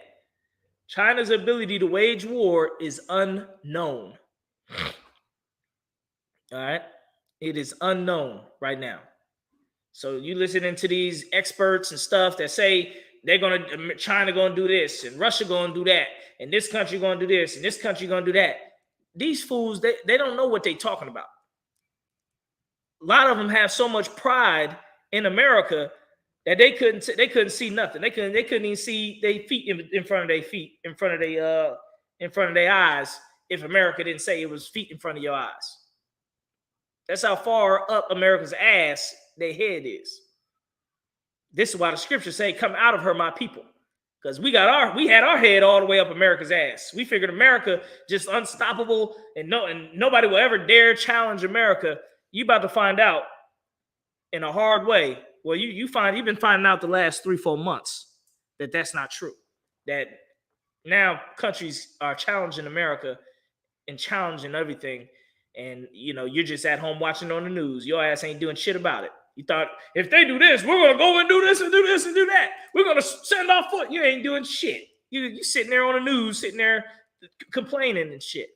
China's ability to wage war is unknown. All right. It is unknown right now. So you listening to these experts and stuff that say China gonna do this and Russia gonna do that and this country gonna do this and this country gonna do that. These fools, they don't know what they're talking about. A lot of them have so much pride in America that they couldn't see nothing. They couldn't even see their feet in front of their feet, in front of their eyes, if America didn't say it was feet in front of your eyes. That's how far up America's ass their head is. This is why the scriptures say, "Come out of her, my people," because we had our head all the way up America's ass. We figured America just unstoppable, and nobody will ever dare challenge America. You about to find out in a hard way. Well, you've been finding out the last 3-4 months that that's not true. That now countries are challenging America and challenging everything, and you're just at home watching on the news. Your ass ain't doing shit about it. You thought, if they do this, we're gonna go and do this and do this and do that. We're gonna send our foot. You ain't doing shit. You sitting there on the news, sitting there complaining and shit.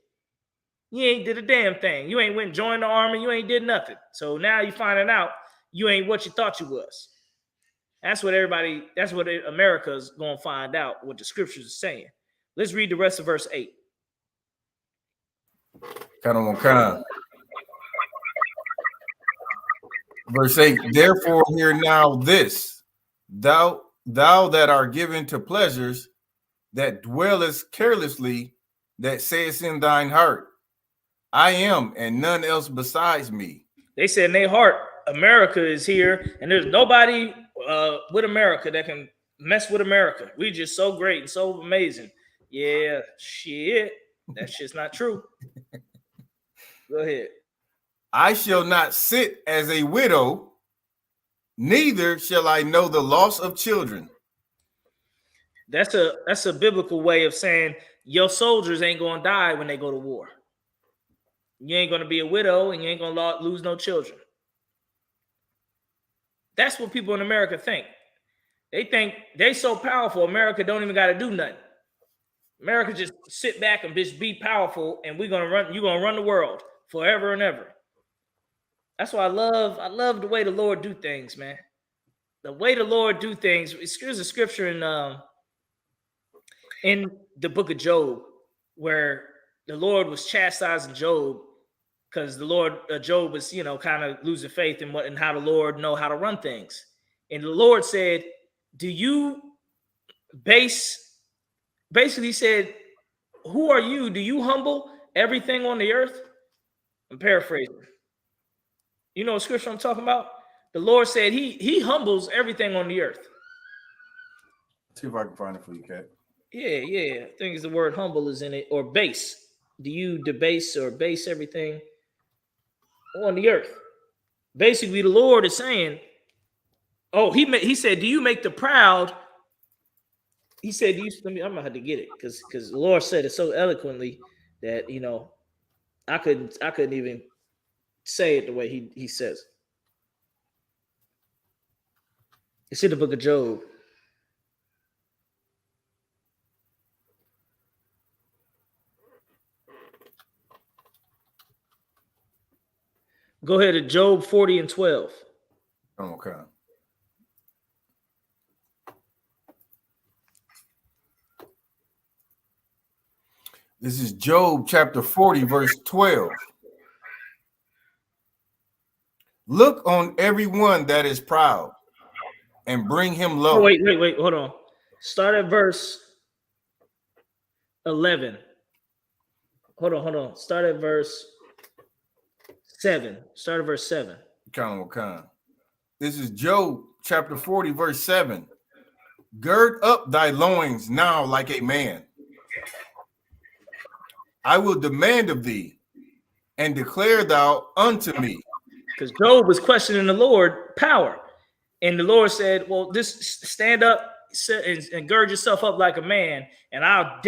You ain't did a damn thing. You ain't went and joined the army. You ain't did nothing. So now you finding out you ain't what you thought you was. That's what America's gonna find out, what the scriptures are saying. Let's read the rest of verse 8. Verse 8, therefore hear now this, thou that art given to pleasures, that dwellest carelessly, that sayest in thine heart, I am, and none else besides me. They said in their heart, America is here, and there's nobody with America that can mess with America. We just so great and so amazing. Yeah, shit. That shit's not true. Go ahead. I shall not sit as a widow, neither shall I know the loss of children. That's a biblical way of saying your soldiers ain't gonna die when they go to war. You ain't gonna be a widow, and you ain't gonna lose no children. That's what people in America think. They think they so powerful, America don't even got to do nothing. America just sit back and just be powerful, and you're gonna run the world forever and ever. That's why I love the way the Lord do things, man. The way the Lord do things. There's a scripture in the book of Job where the Lord was chastising Job because Job was, kind of losing faith in how the Lord know how to run things. And the Lord said, do you basically said, who are you? Do you humble everything on the earth? I'm paraphrasing. You know what scripture I'm talking about? The Lord said he humbles everything on the earth. See if I can find it for you, Cat. Yeah. I think the word humble is in it, or base. Do you debase or base everything on the earth? Basically, the Lord is saying, he said, do you make the proud? He said, I'm gonna have to get it because the Lord said it so eloquently that I couldn't even say it the way he says. It's in the book of Job. Go ahead to Job 40 and 12. Okay. This is Job chapter 40, verse 12. Look on everyone that is proud and bring him low. Oh, wait, hold on. Start at verse 11. Hold on. Start at verse 7. Start at verse 7. This is Job chapter 40, verse 7. Gird up thy loins now like a man. I will demand of thee, and declare thou unto me. Because Job was questioning the Lord power. And the Lord said, well, just stand up and gird yourself up like a man, and I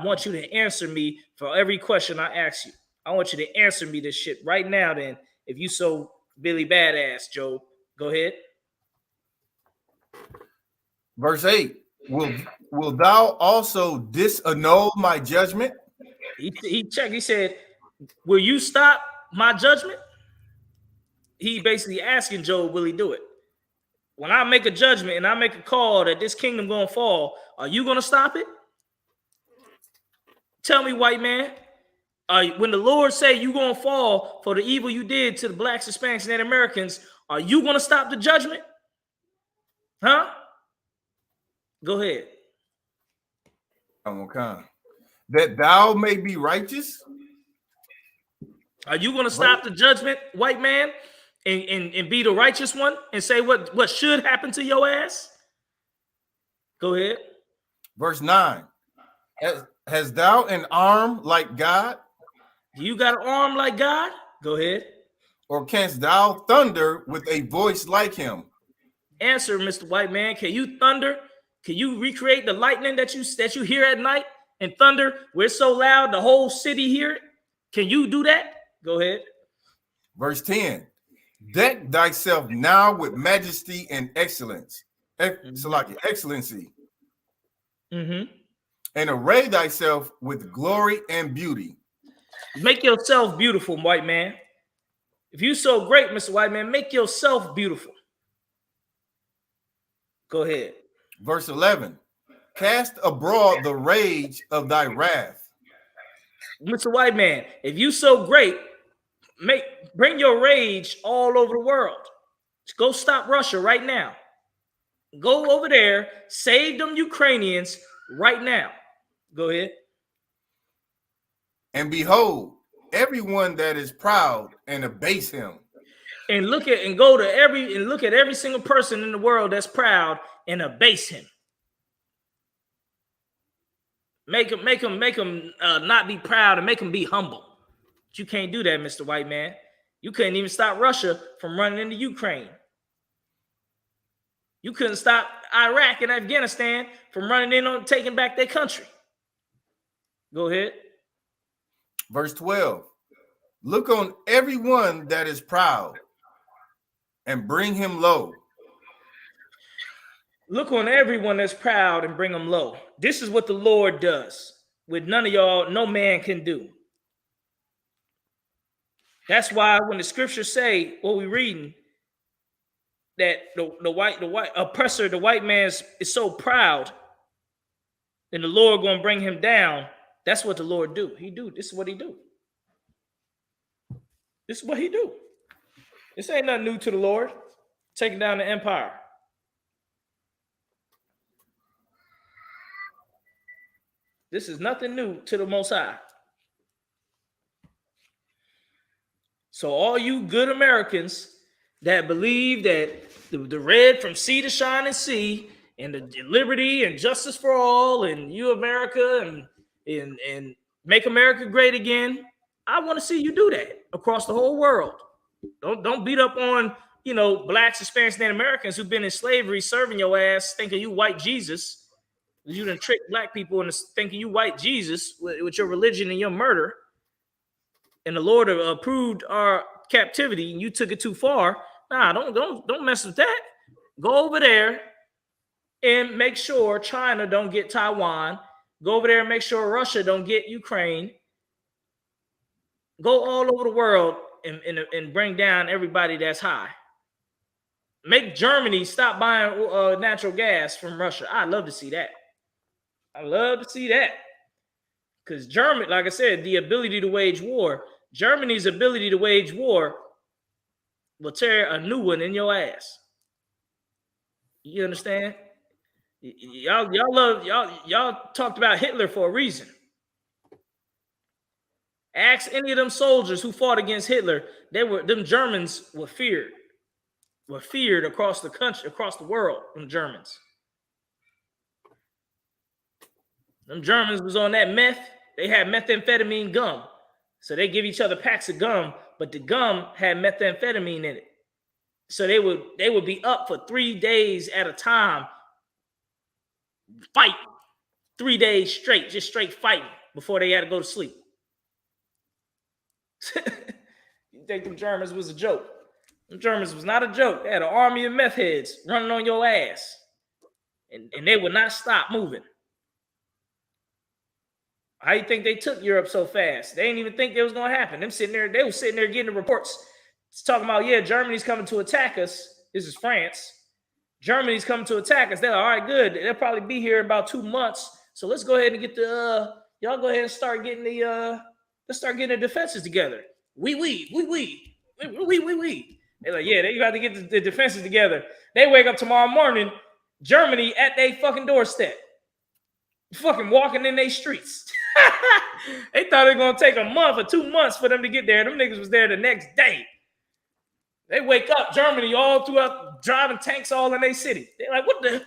want you to answer me for every question I ask you. I want you to answer me this shit right now then, if you so Billy Badass, Job. Go ahead. Verse 8, will thou also disannul my judgment? He checked. He said, will you stop my judgment? He basically asking Job, will he do it? When I make a judgment and I make a call that this kingdom going to fall, are you going to stop it? Tell me, white man. When the Lord say you going to fall for the evil you did to the blacks, Hispanics, and Native Americans, are you going to stop the judgment? Huh? Go ahead. That thou may be righteous. Are you going to stop the judgment, white man, and be the righteous one and say what should happen to your ass? Go ahead. Verse 9. Has thou an arm like God? Do you got an arm like God? Go ahead. Or canst thou thunder with a voice like him? Answer, Mr. White Man. Can you thunder? Can you recreate the lightning that you hear at night and thunder where it's so loud the whole city hear it? Can you do that? Go ahead. Verse 10. Deck thyself now with majesty and excellence. Excellency. Mm-hmm. And array thyself with glory and beauty. Make yourself beautiful, white man. If you so great, Mr. White Man, make yourself beautiful. Go ahead. Verse 11. Cast abroad the rage of thy wrath. Mr. White Man, if you so great, bring your rage all over the world. Go stop Russia right now. Go over there, save them Ukrainians right now. Go ahead. And behold, everyone that is proud and abase him. And look at every single person in the world that's proud and abase him. Make him not be proud and make him be humble. But you can't do that, Mr. White Man. You couldn't even stop Russia from running into Ukraine. You couldn't stop Iraq and Afghanistan from running in on taking back their country. Go ahead. Verse 12. Look on everyone that is proud and bring him low. Look on everyone that's proud and bring them low. This is what the Lord does. With none of y'all, no man can do. That's why when the scriptures say what we're reading, that the white oppressor, the white man is so proud, and the Lord gonna bring him down. That's what the Lord do. This is what he do. This is what he do. This ain't nothing new to the Lord. Taking down the empire. This is nothing new to the Most High. So all you good Americans that believe that the red from sea to shining sea and the liberty and justice for all and you America and make America great again, I want to see you do that across the whole world. Don't beat up on blacks, Hispanics, and Americans who've been in slavery, serving your ass, thinking you white Jesus. You done trick black people into thinking you white Jesus with your religion and your murder. And the Lord approved our captivity, and you took it too far. Nah, don't mess with that. Go over there and make sure China don't get Taiwan. Go over there and make sure Russia don't get Ukraine. Go all over the world and bring down everybody that's high. Make Germany stop buying natural gas from Russia. I'd love to see that. I love to see that. Because Germany, like I said, the ability to wage war, Germany's ability to wage war will tear a new one in your ass. You understand? Y'all talked about Hitler for a reason. Ask any of them soldiers who fought against Hitler. Them Germans were feared. Were feared across the country, across the world, them Germans. Them Germans was on that meth. They had methamphetamine gum. So they give each other packs of gum, but the gum had methamphetamine in it. So they would be up for 3 days at a time, fight 3 days straight, just straight fighting before they had to go to sleep. You think them Germans was a joke? Them Germans was not a joke. They had an army of meth heads running on your ass. And they would not stop moving. How you think they took Europe so fast? They didn't even think it was going to happen. They were sitting there getting the reports. It's talking about, Germany's coming to attack us. This is France. Germany's coming to attack us. They're like, all right, good. They'll probably be here in about 2 months. So let's go ahead and get y'all go ahead and start getting let's start getting the defenses together. We. They're like, they got to get the defenses together. They wake up tomorrow morning, Germany at their fucking doorstep. Fucking walking in their streets. They thought it was going to take a month or 2 months for them to get there. Them niggas was there the next day. They wake up, Germany all throughout, driving tanks all in their city. They're like, what the,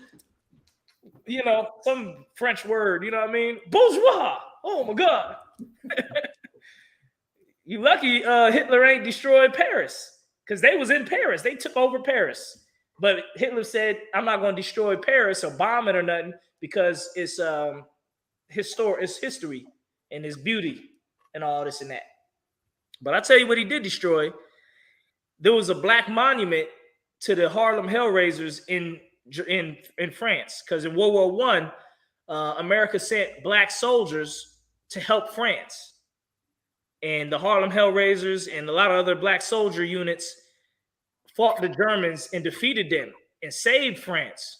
some French word, you know what I mean? Bourgeois. Oh my God. You lucky Hitler ain't destroyed Paris because they was in Paris. They took over Paris. But Hitler said, I'm not going to destroy Paris or bomb it or nothing because it's history and its beauty and all this and that. But I tell you what he did destroy. There was a black monument to the Harlem Hellraisers in France because in World War I, America sent black soldiers to help France. And the Harlem Hellraisers and a lot of other black soldier units fought the Germans and defeated them and saved France.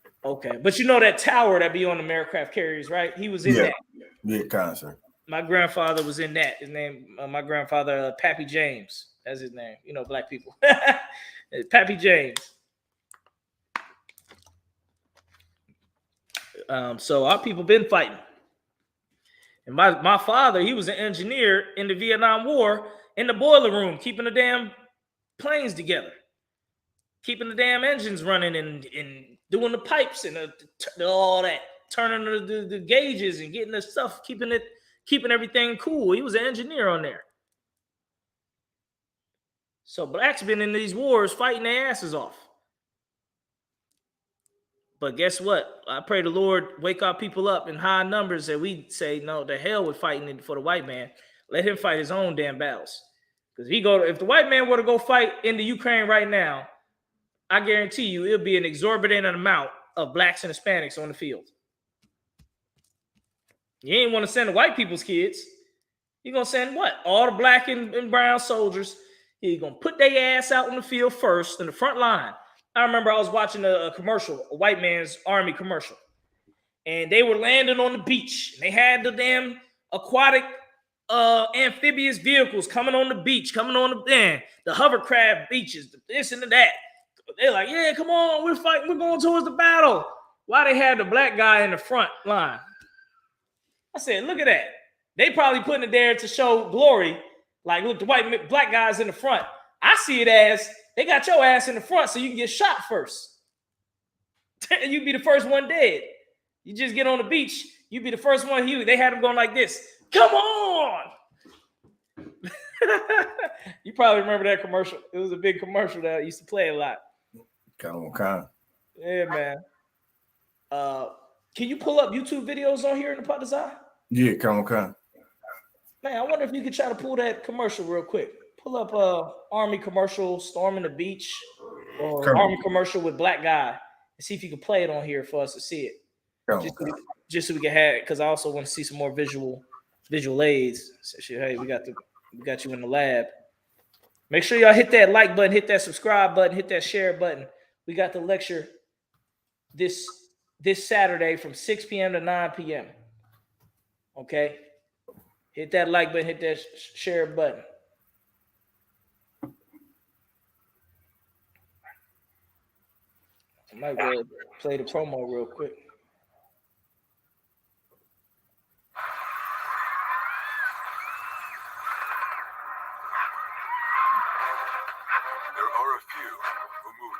Okay, but you know that tower that be on the aircraft carriers, right? He was in that. Yeah, concert. My grandfather was in that. His name, my grandfather, Pappy James. That's his name. You know, black people. Pappy James. So our people been fighting. And my father, he was an engineer in the Vietnam War in the boiler room, keeping the damn planes together, keeping the damn engines running and doing the pipes and all that, turning the gauges and getting the stuff, keeping everything cool. He was an engineer on there. So blacks been in these wars fighting their asses off. But guess what? I pray the Lord wake our people up in high numbers that we say, no, the hell with fighting for the white man. Let him fight his own damn battles. Because if the white man were to go fight in the Ukraine right now, I guarantee you it'll be an exorbitant amount of blacks and Hispanics on the field. You ain't want to send the white people's kids. You're going to send what? All the black and brown soldiers. You're going to put their ass out in the field first in the front line. I remember I was watching a commercial, a white man's army commercial, and they were landing on the beach. And they had the damn aquatic amphibious vehicles coming on the beach, the hovercraft beaches, this and that. They're like, yeah, come on, we're fighting, we're going towards the battle. Why they had the black guy in the front line? I said, look at that. They probably putting it there to show glory. Like, look, the black guy's in the front. I see it as they got your ass in the front so you can get shot first. You be the first one dead. You just get on the beach, you be the first one. They had them going like this. Come on. You probably remember that commercial. It was a big commercial that I used to play a lot. Kind of. Yeah, man. Can you pull up YouTube videos on here in the Padazai? Yeah, kind of. Man, I wonder if you could try to pull that commercial real quick. Pull up Army commercial, storming the beach, or Army commercial with black guy, and see if you can play it on here for us to see it. Just so we can have it, because I also want to see some more visual aids. So, hey, we got you in the lab. Make sure y'all hit that like button, hit that subscribe button, hit that share button. We got the lecture this Saturday from 6 p.m. to 9 p.m. Okay? Hit that like button, hit that share button. I might go play the promo real quick.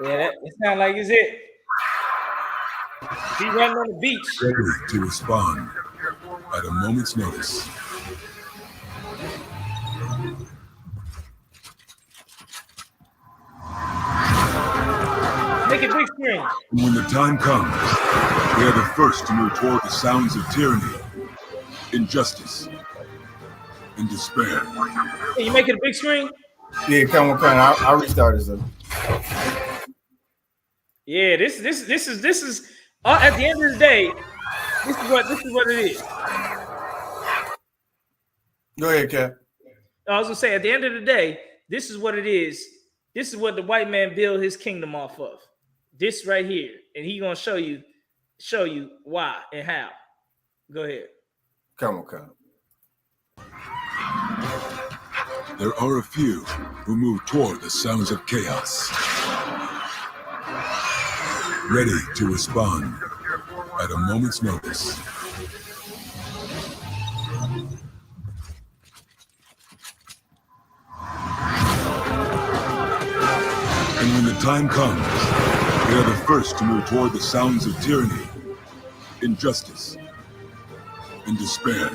Yeah, that sounds like it's it. He running on the beach. Ready to respond at a moment's notice. Make it big screen. When the time comes, they are the first to move toward the sounds of tyranny, injustice, and despair. Hey, you make it a big screen? Yeah, come on. I restarted it. Yeah, this is at the end of the day, this is what it is. Go ahead, Cap. I was gonna say, at the end of the day, this is what it is. This is what the white man built his kingdom off of. This right here, and he gonna show you why and how. Go ahead. Come on. There are a few who move toward the sounds of chaos, ready to respond at a moment's notice. And when the time comes, they are the first to move toward the sounds of tyranny, injustice, and despair.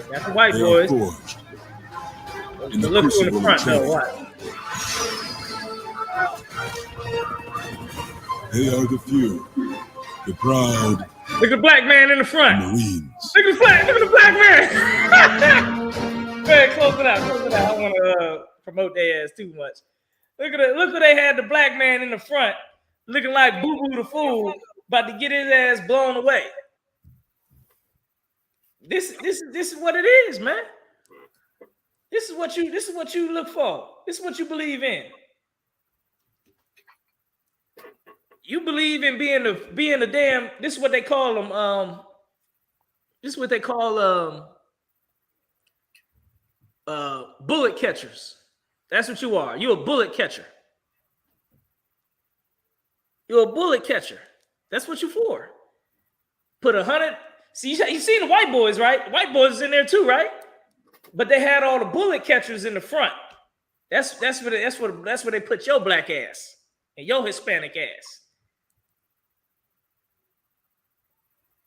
That's the white boys. Look who in the front though. What? They are the few, the proud. Look at the black man in the front. Marines. Look at the black man. Go ahead, close it out. I don't want to promote their ass too much. Look who they had the black man in the front, looking like Boo Boo the Fool, about to get his ass blown away. This is what it is, man. This is what you look for. This is what you believe in. You believe in being the damn. This is what they call them. This is what they call bullet catchers. That's what you are. You're a bullet catcher. You're a bullet catcher. That's what you're for. Put 100. See, you seen the white boys, right? White boys is in there too, right? But they had all the bullet catchers in the front. That's where they put your black ass and your Hispanic ass.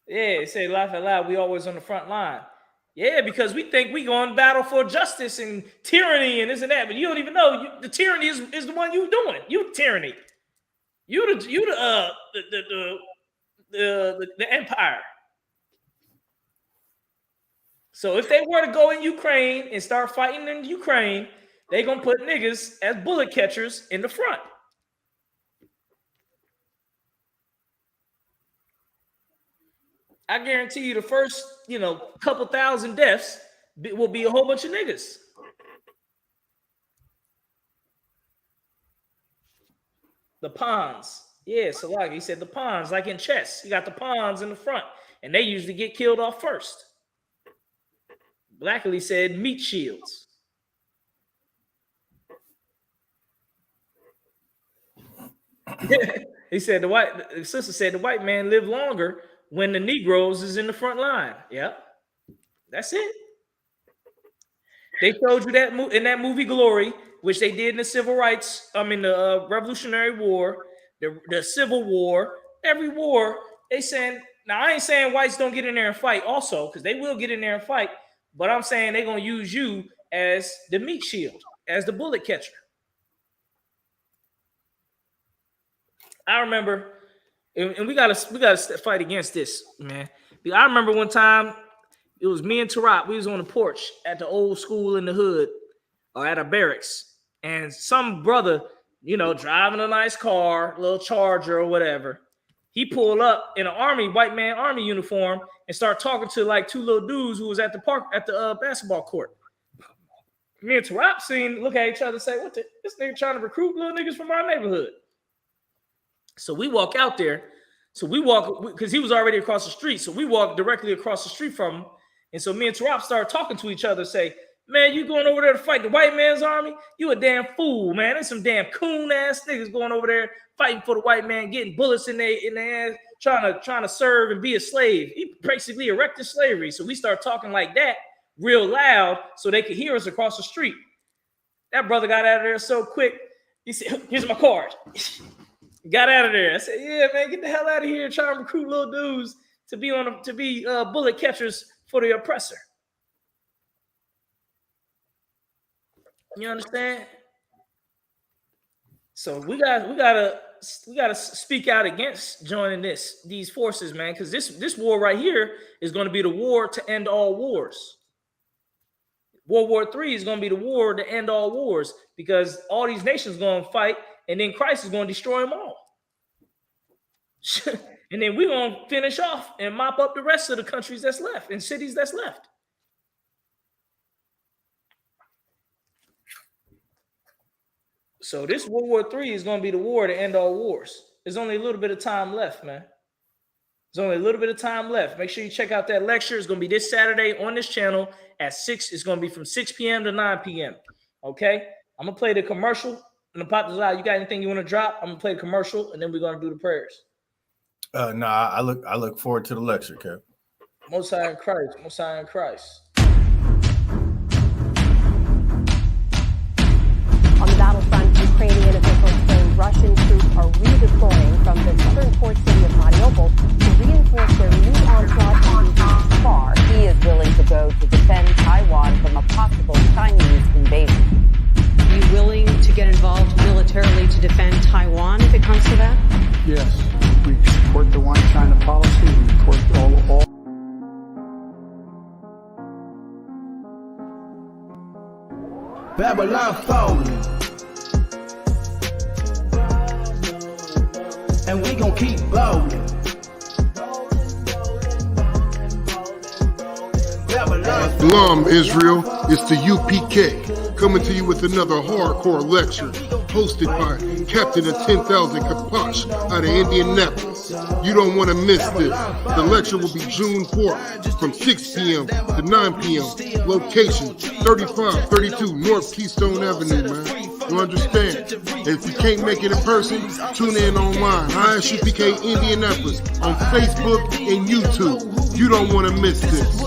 Yeah, they say laugh out loud. We always on the front line. Yeah, because we think we going to battle for justice and tyranny and this and that, but you don't even know the tyranny is the one you doing. You tyranny. You the empire. So if they were to go in Ukraine and start fighting in Ukraine, they gonna put niggas as bullet catchers in the front. I guarantee you the first, couple thousand deaths will be a whole bunch of niggas. The pawns. Yeah, so like he said, the pawns, like in chess. You got the pawns in the front, and they usually get killed off first. Blackley said meat shields. He said the sister said the white man lived longer when the Negroes is in the front line. Yep. That's it. They showed you that in that movie Glory, which they did in the civil rights, the Revolutionary War, the Civil War, every war, they saying, now I ain't saying whites don't get in there and fight also, because they will get in there and fight, but I'm saying they're going to use you as the meat shield, as the bullet catcher. I remember, and we gotta fight against this, man. I remember one time, it was me and Tarot. We was on the porch at the old school in the hood, or at a barracks, and some brother, driving a nice car, little Charger or whatever, he pulled up in an white man army uniform and started talking to like two little dudes who was at the park at the basketball court. Me and Tarot look at each other and say, "What this nigga trying to recruit little niggas from our neighborhood?" So we walk out there. So we walk, because he was already across the street. So we walk directly across the street from him. And so me and Tarop started talking to each other, say, "Man, you going over there to fight the white man's army? You a damn fool, man. There's some damn coon-ass niggas going over there fighting for the white man, getting bullets in their ass, trying to serve and be a slave." He basically erected slavery. So we started talking like that real loud so they could hear us across the street. That brother got out of there so quick. He said, "Here's my card." Got out of there. I said, "Yeah, man, get the hell out of here trying to recruit little dudes to be bullet catchers for the oppressor." You understand? So we gotta speak out against joining these forces, man, because this war right here is going to be the war to end all wars. World War III is going to be the war to end all wars, because all these nations going to fight, and then Christ is going to destroy them all. And then we're going to finish off and mop up the rest of the countries that's left and cities that's left. So this World War III is going to be the war to end all wars. There's only a little bit of time left, man. There's only a little bit of time left. Make sure you check out that lecture. It's going to be this Saturday on this channel at 6. It's going to be from 6 p.m. to 9 p.m. Okay? I'm going to play the commercial. And pop this out. You got anything you want to drop? I'm gonna play the commercial, and then we're gonna do the prayers. I look forward to the lecture, Kev. Most High in Christ. Most High in Christ. On the battlefront, Ukrainian officials claim Russian troops are redeploying from the southern port city of Mariupol to reinforce their new onslaught on the far. He is willing to go to defend Taiwan from a possible Chinese invasion. Are you willing to get involved militarily to defend Taiwan if it comes to that? Yes, we support the one China policy. We support all. Babylon falling, and we gon' keep ballin'. Babylon Shalom, Israel. It's the UPK coming to you with another hardcore lecture hosted by Captain of 10,000 Kapash out of Indianapolis. You don't want to miss this. The lecture will be June 4th from 6 p.m. to 9 p.m. Location 3532 North Keystone Avenue, man. You understand? And if you can't make it in person, tune in online. ISUPK Indianapolis on Facebook and YouTube. You don't want to miss this.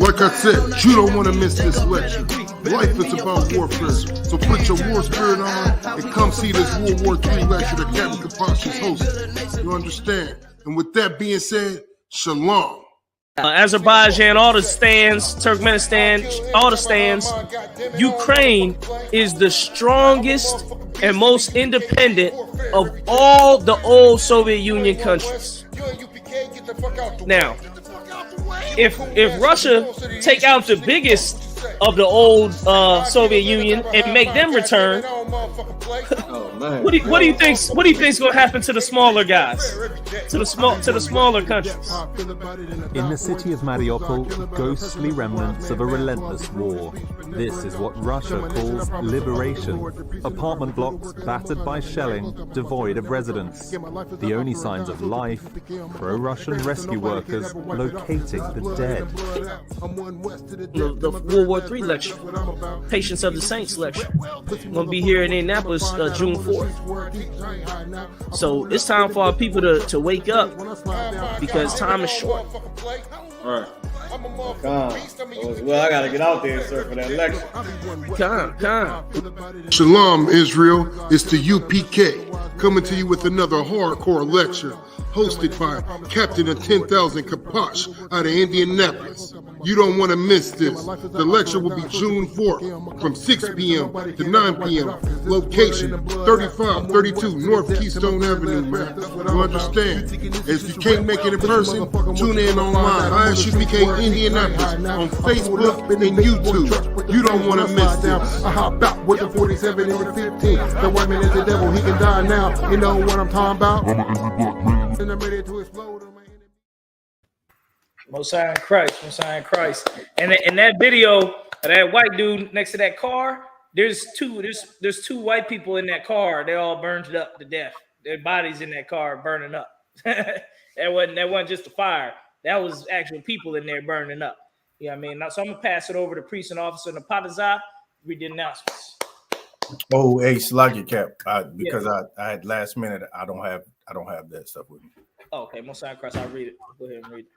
Like I said, you don't want to miss this lecture. Life is about warfare. So put your war spirit on and come see this World War III lecture that Captain Kapash is hosting. You understand? And with that being said, shalom. Azerbaijan, all the stands, Turkmenistan, all the stands. Ukraine is the strongest and most independent of all the old Soviet Union countries. Now, if Russia take out the biggest of the old Soviet Union and make them return, what do you think's going to happen to the smaller guys, to the smaller countries? In the city of Mariupol, ghostly remnants of a relentless war. This is what Russia calls liberation. Apartment blocks battered by shelling, devoid of residents. The only signs of life, pro-Russian rescue workers locating the dead. The World War III lecture, Patience of the Saints lecture. I'm going to be here in Indianapolis June 4th. So it's time for our people to wake up because time is short. All right. Well, I gotta get out there, sir, for that lecture. Shalom, Israel. It's the UPK coming to you with another hardcore lecture hosted by Captain of 10,000 Kapash out of Indianapolis. You don't want to miss this. The lecture will be June 4th from 6 p.m. to 9 p.m. Location 3532 North Keystone Avenue, man. You understand? If you can't make it in person, tune in online. ISUPK Indianapolis on Facebook and YouTube. You don't want to miss this. I hop out with the 47 and the 15. The white man is the devil, he can die now. You know what I'm talking about? And I'm ready to explode. Most High in Christ. And in that video of that white dude next to that car, there's two white people in that car. They all burned up to death. Their bodies in that car burning up. that wasn't just a fire. That was actual people in there burning up. You know what I mean? Now, so I'm gonna pass it over to priest and officer in the Padazah. Read the announcements. Oh, hey, Sluggy Cap. Because I had last minute. I don't have that stuff with me. Oh, okay, Most High in Christ. I'll read it. Go ahead and read it.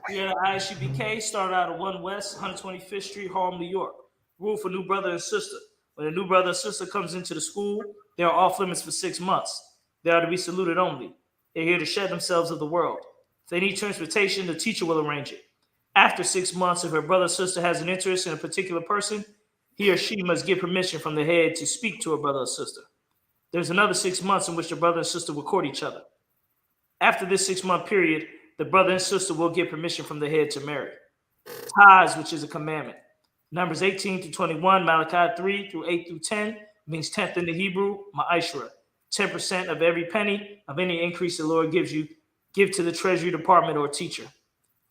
Here at ISUPK, started out at 1 West, 125th Street, Harlem, New York. Rule for new brother and sister. When a new brother or sister comes into the school, they are off limits for 6 months. They are to be saluted only. They're here to shed themselves of the world. If they need transportation, the teacher will arrange it. After 6 months, if her brother or sister has an interest in a particular person, he or she must get permission from the head to speak to her brother or sister. There's another 6 months in which the brother and sister will court each other. After this 6-month period, the brother and sister will get permission from the head to marry. Tithes, which is a commandment. Numbers 18 through 21, Malachi 3 through 8 through 10, means 10th in the Hebrew, ma'ashra. 10% of every penny of any increase the Lord gives you, give to the treasury department or teacher.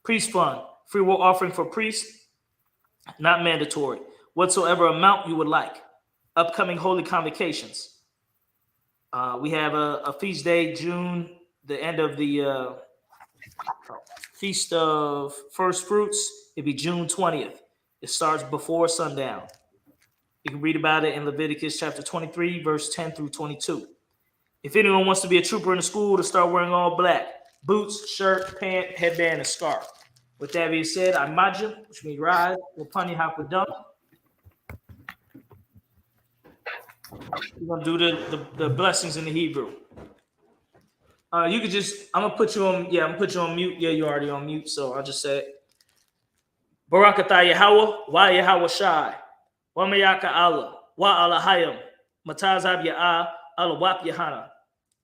Priest fund, free will offering for priests, not mandatory. Whatsoever amount you would like. Upcoming holy convocations. We have a feast day, June, the end of the Feast of First Fruits. It'll be June 20th. It starts before sundown. You can read about it in Leviticus chapter 23, verse 10 through 22. If anyone wants to be a trooper in the school, to start wearing all black, boots, shirt, pant, headband, and scarf. With that being said, I'm Majah, which means rise, Wapani Hakwadam. We're going to do the blessings in the Hebrew. You could just, I'm going to put you on mute. Yeah, you're already on mute, so I'll just say it. Barakatah Yahweh, wa Yahweh Shai, wa Mayaka Allah, wa Allah Hayam, Matazab Ya'ah, Allah Wap Yahana,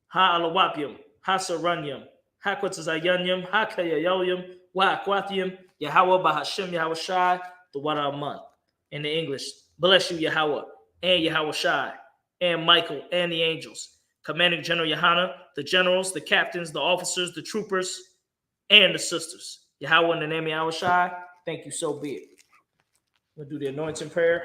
Ha Allah Wapyam, Ha Saranyam, Ha Kwatazayanyam, Ha Kayayoyam, Wa Akwathiam, Yahweh Bahashem Yahweh Shai, the Wada month. In the English, Bless you, Yahweh, and Yahweh Shai, and Michael, and the angels. Commanding General Yohana, the generals, the captains, the officers, the troopers, and the sisters. Yahweh, in the name of Yahweh Shai, thank you, so be it. We'll do the anointing prayer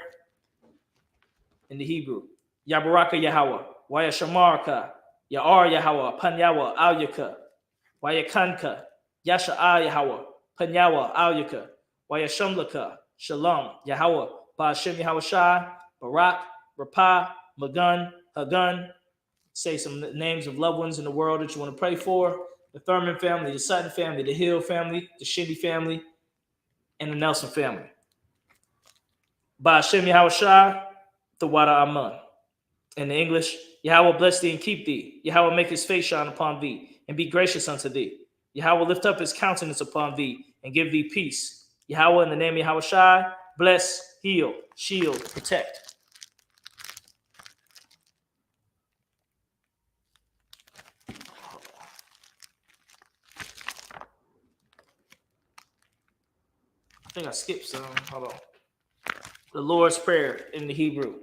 in the Hebrew. Yabaraka Yahweh, Waya Shamarka, Ya'ar Yahweh, Panyawa, Al-Yaka, Waya Kanka, Yasha Yahweh, Panyawa, Al-Yaka, Waya Shamlaka, Shalom, Yahweh, Ba'ashem Yahweh Shai, Barak, Rapah, Magun, Hagun. Say some names of loved ones in the world that you want to pray for. The Thurman family, the Sutton family, the Hill family, the Shindy family, and the Nelson family. Ba'ashem Yahweh Shai, the Wada Amun. In the English, Yahweh bless thee and keep thee. Yahweh make his face shine upon thee and be gracious unto thee. Yahweh lift up his countenance upon thee and give thee peace. Yahweh, in the name of Yahweh Shai, bless, heal, shield, protect. I think I skipped some. Hold on. The Lord's Prayer in the Hebrew.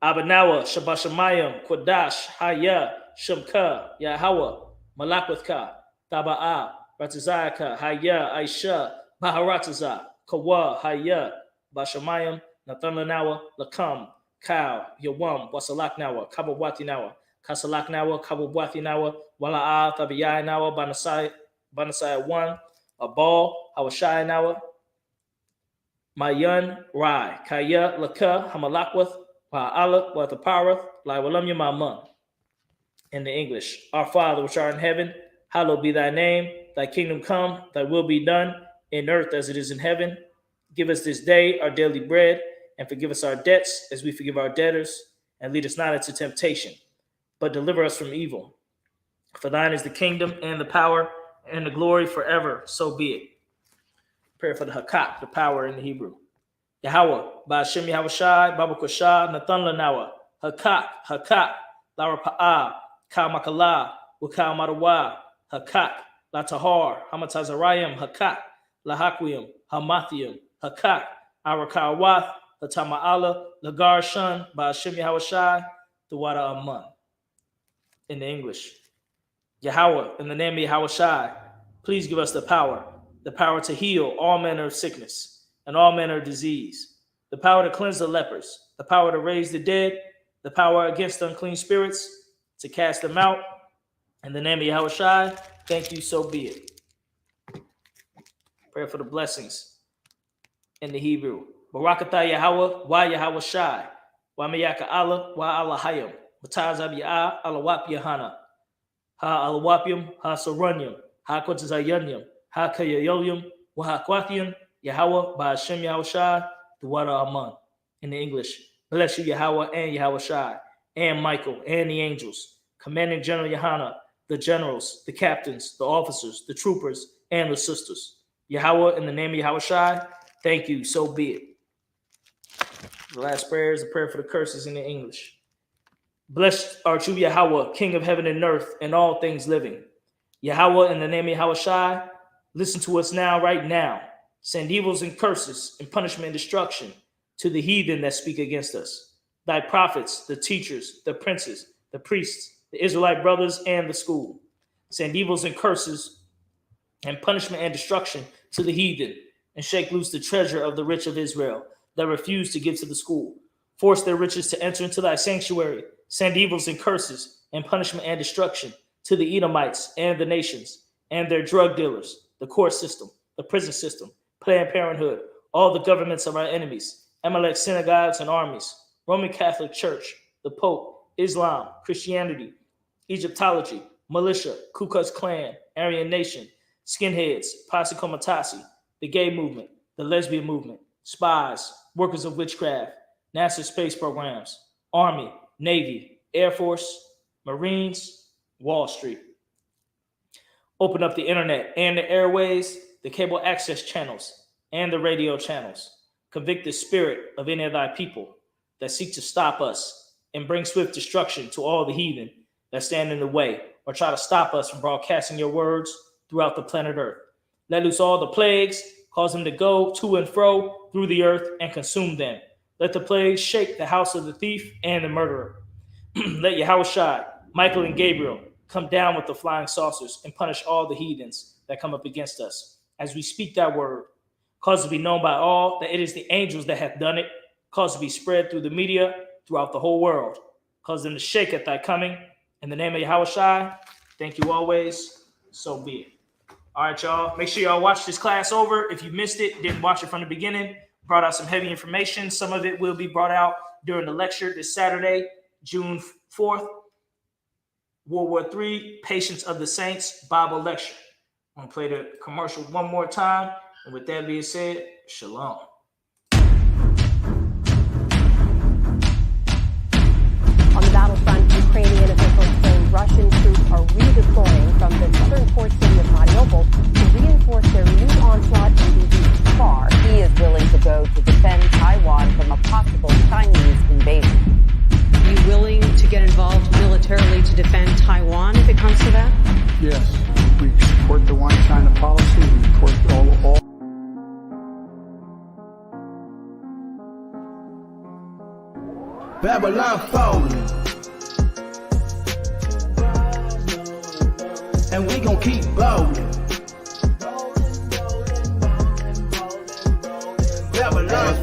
Abanawa, Shabashamayim, Kodash, Haya, Shemka, Yahweh, Malakwithka, Taba'a, Ratazayaka, Haya, Aisha, Maharataza, Kawa, Haya, Bashamayim, Nathanlanawa, Lakam, Kau, Yawam, Wasalaknawa, Kabawatinawa, Kasalaknawa, Kabawatinawa, Wala'a, Tabiyanawa, Banasai 1, Abal, Hawashayanawa, Mayan Rai, Kaya, Laka, Hamalakwath, Wa'ala, Wathaparath, Laiwalam Yamamun. In the English, Our Father which art in heaven, hallowed be thy name. Thy kingdom come, thy will be done, in earth as it is in heaven. Give us this day our daily bread, and forgive us our debts as we forgive our debtors. And lead us not into temptation, but deliver us from evil. For thine is the kingdom, and the power, and the glory forever. So be it. Prayer for the Hakak, the power in the Hebrew. Yahweh, Ba'ashem Yahweh Shai, Baba Koshah, Nathan Lanawa, Hakak, Lara Pa'ah, Ka Makala, Wakal Madawa, Hakak, La Tahar, Hamatazarayim, Hakak, La Hakwim, Hamathium, Hakak, Arakawath, Hatama'ala, Lagar Shun, Ba'ashem Yahweh Shai, the Wada Amun. In the English. Yahweh, in the name of Yahweh Shai, please give us the power to heal all manner of sickness and all manner of disease, the power to cleanse the lepers, the power to raise the dead, the power against unclean spirits, to cast them out. In the name of Yahweh Shai, thank you, so be it. Prayer for the blessings in the Hebrew. Barakatah Yahweh, wa Yahweh Shai, wa Meyaka Allah, wa Allah Hayim, Matazab Yah, Alawap Yahana, Ha Alawapium, Ha Saranyum, Ha Kotazayanyum, Ha Kayayoyum, wa Ha Kwathium, Yahweh, Ba'ashem Yahweh Shai, the Wada Aman. In the English, bless you, Yahweh and Yahweh Shai, and Michael and the angels, commanding General Yohana, the generals, the captains, the officers, the troopers, and the sisters. Yahweh, in the name of Yahweh Shai, thank you, so be it. The last prayer is a prayer for the curses in the English. Blessed art you, Yahweh, King of heaven and earth, and all things living. Yahweh, in the name of Yahweh Shai, listen to us now, right now. Send evils and curses and punishment and destruction to the heathen that speak against us. Thy prophets, the teachers, the princes, the priests, the Israelite brothers, and the school. Send evils and curses and punishment and destruction to the heathen, and shake loose the treasure of the rich of Israel that refuse to give to the school. Force their riches to enter into thy sanctuary. Send evils and curses and punishment and destruction to the Edomites and the nations, and their drug dealers, the court system, the prison system, Planned Parenthood, all the governments of our enemies, Amalek synagogues and armies, Roman Catholic Church, the Pope, Islam, Christianity, Egyptology, militia, Ku Klux Klan, Aryan Nation, skinheads, Posse Comitatus, the gay movement, the lesbian movement, spies, workers of witchcraft, NASA space programs, Army, Navy, Air Force, Marines, Wall Street. Open up the internet and the airways, the cable access channels, and the radio channels. Convict the spirit of any of thy people that seek to stop us, and bring swift destruction to all the heathen that stand in the way or try to stop us from broadcasting your words throughout the planet Earth. Let loose all the plagues, cause them to go to and fro through the earth and consume them. Let the plague shake the house of the thief and the murderer. Let Yahushua, Michael, and Gabriel come down with the flying saucers and punish all the heathens that come up against us. As we speak that word, cause it to be known by all that it is the angels that have done it, cause it to be spread through the media throughout the whole world, cause them to shake at thy coming. In the name of Yahushua, thank you always, so be it. All right, y'all. Make sure y'all watch this class over. If you missed it, didn't watch it from the beginning, brought out some heavy information. Some of it will be brought out during the lecture this Saturday, June 4th. World War III, Patience of the Saints, Bible lecture. I'm going to play the commercial one more time. And with that being said, shalom. On the battlefront, Ukrainian officials say Russian troops are redeploying from the southern port city of Mariupol to reinforce their new onslaught in the east far. He is willing to go to defend Taiwan from a possible Chinese invasion. Are you willing to get involved militarily to defend Taiwan if it comes to that? Yes, we support the one China policy. We support all. Babylon falling, and we gon' keep ballin'.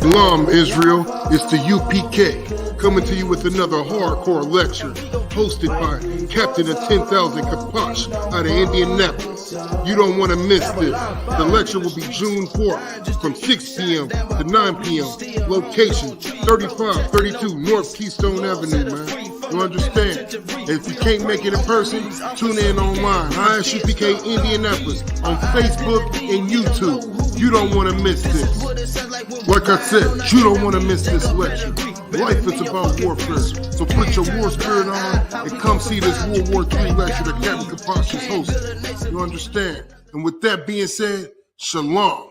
Shalom, Israel. It's the UPK coming to you with another hardcore lecture hosted by Captain of 10,000 Kaposh out of Indianapolis. You don't want to miss this. The lecture will be June 4th from 6 p.m. to 9 p.m. Location 3532 North Keystone Avenue, man. You understand? If you can't make it in person, tune in online. ISUPK Indianapolis on Facebook and YouTube. You don't want to miss this. Like I said, you don't want to miss this lecture. Life is about warfare. So put your war spirit on and come see this World War III lecture that Captain Kaposh is hosting. You understand? And with that being said, shalom.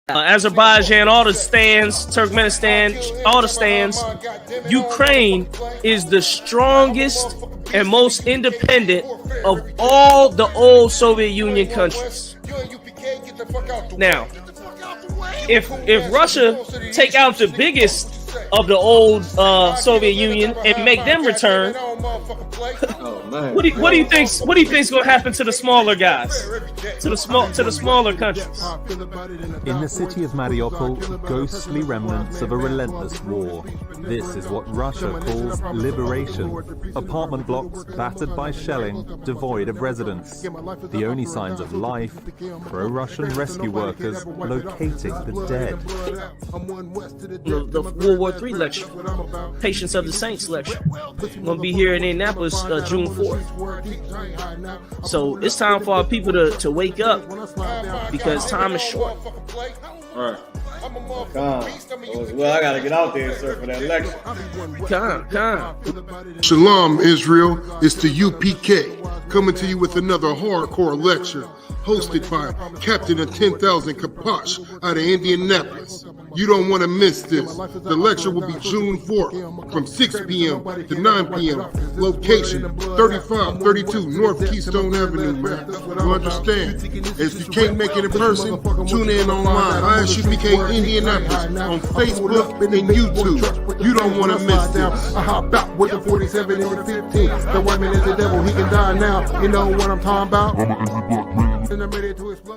Azerbaijan, all the stands, Turkmenistan, all the stands. Ukraine is the strongest and most independent of all the old Soviet Union countries. Now, if Russia take out the biggest of the old Soviet Union and make them return, what do you think's gonna happen to the smaller guys, to the smaller countries? In the city of Mariupol, ghostly remnants of a relentless war. This is what Russia calls liberation. Apartment blocks battered by shelling, devoid of residents. The only signs of life, pro-Russian rescue workers locating the dead. The World War III lecture, Patience of the Saints lecture. I'm gonna be here in Indianapolis June 4th. So it's time for our people to wake up because time is short. All right. Well, I gotta get out there, sir, for that lecture. Shalom, Israel. It's the UPK coming to you with another hardcore lecture hosted by Captain of 10,000 Kaposh out of Indianapolis. You don't want to miss this. The lecture will be June 4th from 6 p.m. to 9 p.m. Location 3532 North Keystone Avenue, man. You understand? If you can't make it in person, tune in online. ISUPK Indianapolis on Facebook and YouTube. You don't want to miss this. I hop out with the 47 and the 15. The white man is the devil, he can die now. You know what I'm talking about? And I'm ready to explode.